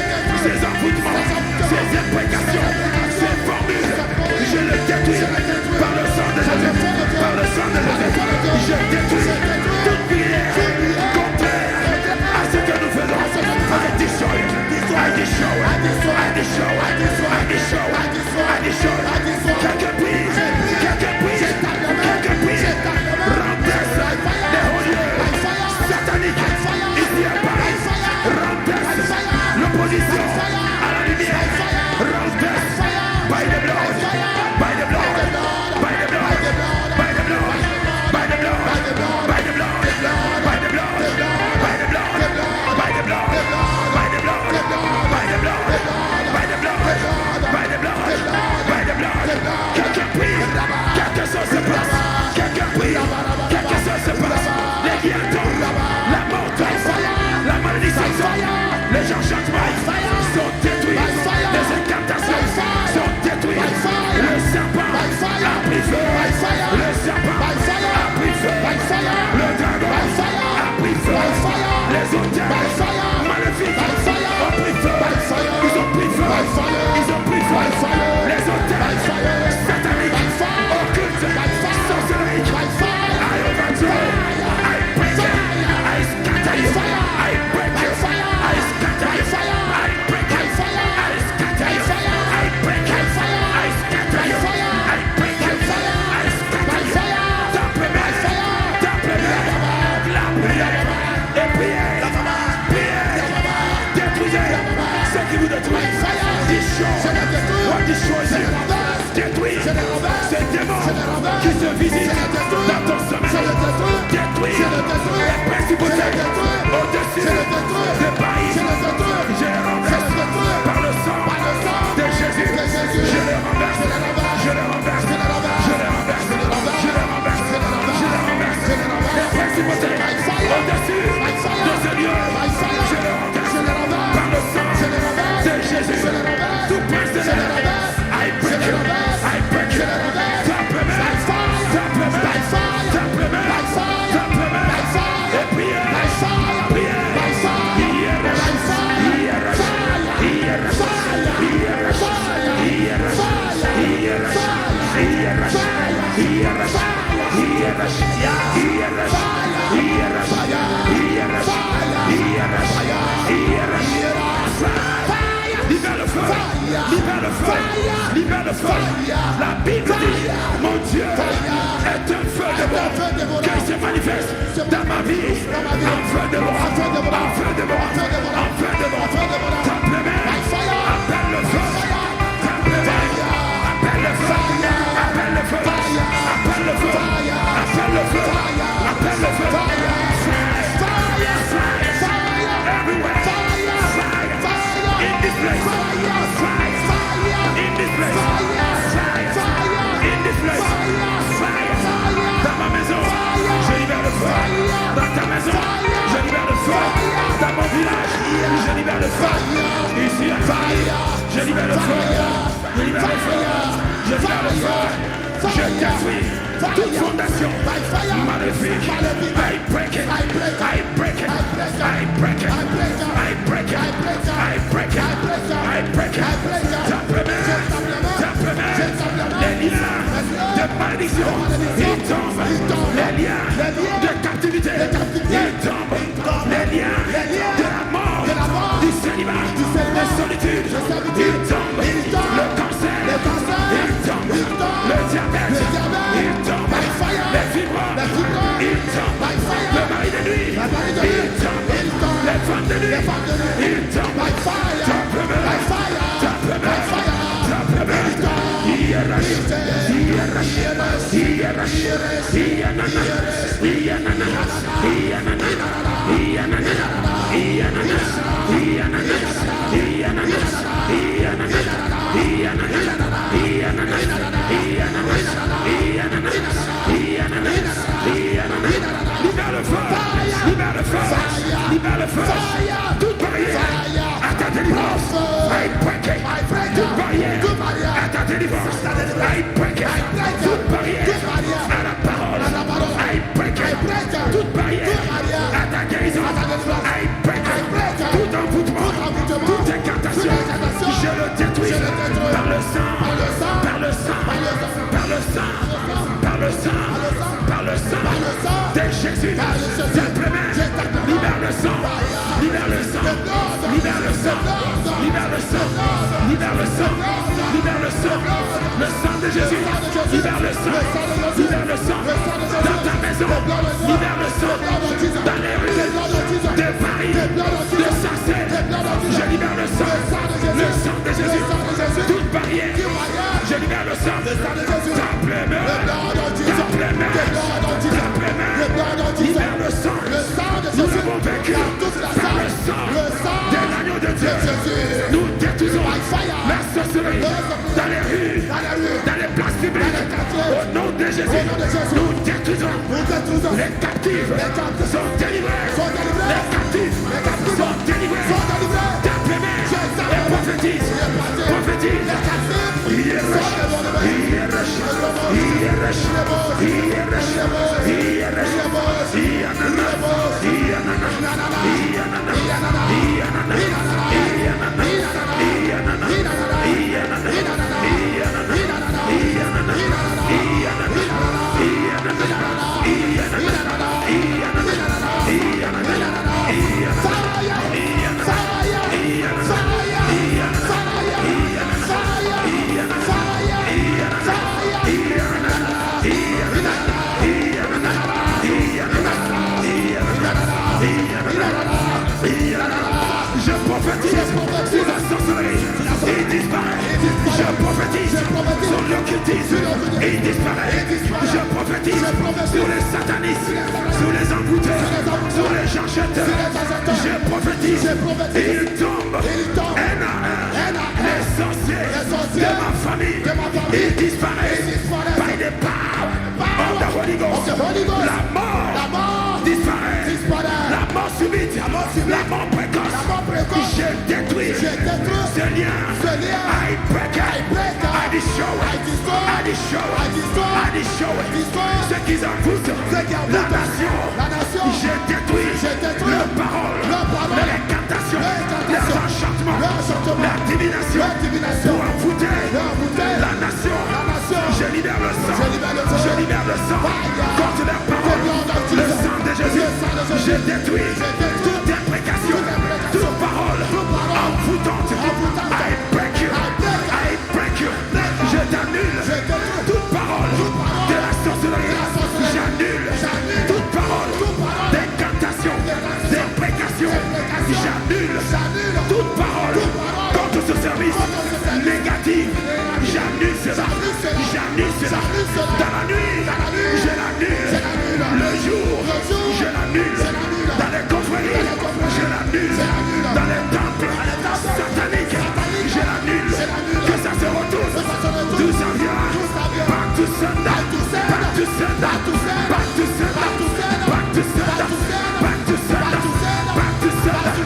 ces envoûtements, ces imprécations, ces formules. Je le détruis par le sang de Jésus. Par le sang de Jésus. Je détruis toute prière contraire à ce que nous faisons. I destroy it. I destroy it. I destroy it. I destroy it. I destroy it. I destroy it. Quelqu'un prie. Quelqu'un prie. Quelqu'un prie. Renverse les hauts lieux sataniques ici à Paris. Renverse l'opposition à la lumière. Renverse by the blood. By the blood. By the blood. By the blood. By the blood. By the blood. By the blood. By the blood. By the blood. By the blood. By the blood. By the blood. By the blood. By the blood. Quelqu'un prie. Quelque chose se passe. Quelqu'un prie. Quelque chose se passe. Les guerres tombent. La mort tombe. La malédiction. Les enchantements sont détruits. Les incantations sont détruites. Le serpent a pris feu. Le serpent a pris feu. Le dragon a pris feu. Les hôtels maléfiques ont pris feu. Ils ont pris feu. Ils ont pris feu. Les hôtels sataniques, occultes, sorcelleries. I overthrow. I break it. I scatter you. I break you. I scatter you. I break you. I scatter you. I break you. I scatter you. I break you. I scatter you. Simplement. La prière. Et prière. Détruisez ce qui vous détruit. What destroys you? Détruis ces démons qui se visitent dans ton sommeil. Détruis les principautés au-dessus de Paris. Je les renverse par le sang de Jésus. Je les renverse. Je les renverse. Je les renverse. Je les renverse. Je les renverse. Les principautés au-dessus de ce lieu. Je les renverse par le sang de Jésus. Tout prince de l'air. I break you. I break you. Simplement. Simplement. Simplement. Simplement. Et prière. Prière. libère le feu, libère le feu. La Bible dit, mon Dieu est un feu dévorant, car il se manifeste dans ma vie, un feu dévorant, un feu dévorant, un feu dévorant, un feu dévorant. Tape les mains, appelle le feu, tape les mains, appelle le feu, appelle le feu, appelle le feu, appelle le feu, appelle le feu. Everywhere, in this place, in this place, in this place, dans ma maison, je libère le feu, dans ta maison, je libère le feu, dans mon village, je libère le feu, ici à Paris, je libère le feu, je libère le feu, je libère le feu, je détruis toute fondation maléfique. I break it, I break it, I break it, I break it, I break it, I break it. Simplement, les liens de malédiction, ils tombent. Les liens de captivité, ils tombent. Les liens de la mort, du célibat, de solitude, ils tombent. Le cancer, il tombe. Le diabète, il tombe. Les fibres, il tombe. Le mari de nuit, il tombe. Les femmes de nuit, il tombe. Libère le feu, toute barrière à ta délivrance, I break it, toute barrière à ta délivrance, I break it, toute barrière à la parole, I break it, toute barrière à ta guérison, I break it, tout envoûtement, toute incantation, je le détruis par le sang, par le sang, par le sang, par le sang, par le sang de Jésus. Simplement, libère le sang, libère le sang, libère le sang, libère le sang, libère le sang, libère le sang, le sang de Jésus, libère le sang, libère le sang, dans ta maison, libère le sang, dans les rues de Paris, de Sarcelles, je libère le sang de Jésus, toute barrière, je libère le sang, tape les mains, tape les mains, tape les mains, libère le sang, nous avons vaincu par le sang de l'agneau de Dieu. Nous détruisons la sorcellerie dans les rues, dans les places publiques. Au nom de Jésus, nous détruisons les captifs sont délivrés. Les captifs sont délivrés. Tape les mains et prophétise. Je prophétise sur la sorcellerie et il disparaît. Je prophétise sur l'occultisme et il disparaît. Je prophétise sur les satanistes, sur les envoûteurs, sur les chercheurs. Je prophétise et il tombe. Un à un, les sorciers de ma famille, ils disparaissent. By the power of the Holy Ghost. La mort disparaît. La mort subite, la mort précoce. Je détruis ce lien. I break it. I destroy ce qui envoûte la nation. Je détruis leur parole, leur incantation, leur enchantement, leur divination pour envoûter la nation. Je libère le sang contre leur parole, le sang de Jésus. Je détruis toute imprécation, toute parole envoûtante. I break you. ce service négatif, j'annule cela. J'annule cela. Dans la nuit, je l'annule. Le jour, je l'annule. Dans les confréries, je l'annule. Dans les temples sataniques, je l'annule. Que ça se retourne. D'où ça vient. Back to sender. Back to sender. Back to sender. Back to sender. Back to sender. Back to sender.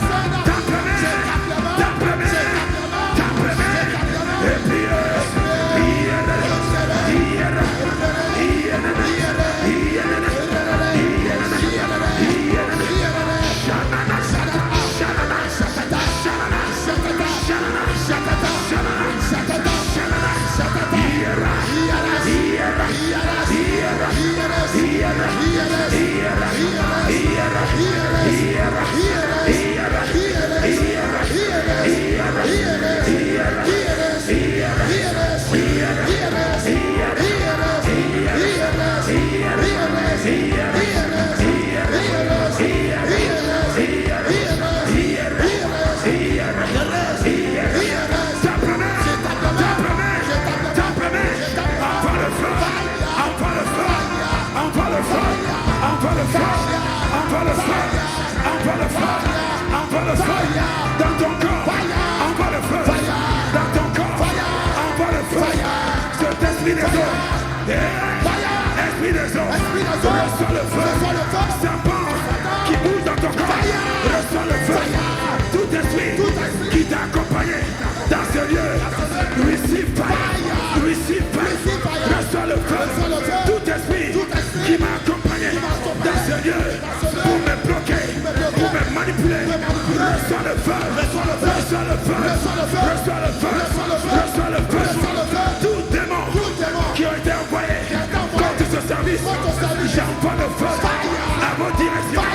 Et puis, dans ton corps, envoie le feu. Dans ton corps, envoie le feu. Cet esprit des eaux, esprit des eaux, reçois le feu. Serpent qui bouge dans ton corps, reçois le feu. Tout esprit qui t'a accompagné dans ce lieu, receive fire, receive fire, reçois le feu. Tout esprit qui m'a accompagné dans ce lieu pour me bloquer, pour me manipuler, reçois le feu, reçois le feu, reçois le feu, reçois le feu, reçois le feu. Tout démon qui a été envoyé contre ce service, j'envoie le feu à vos directions.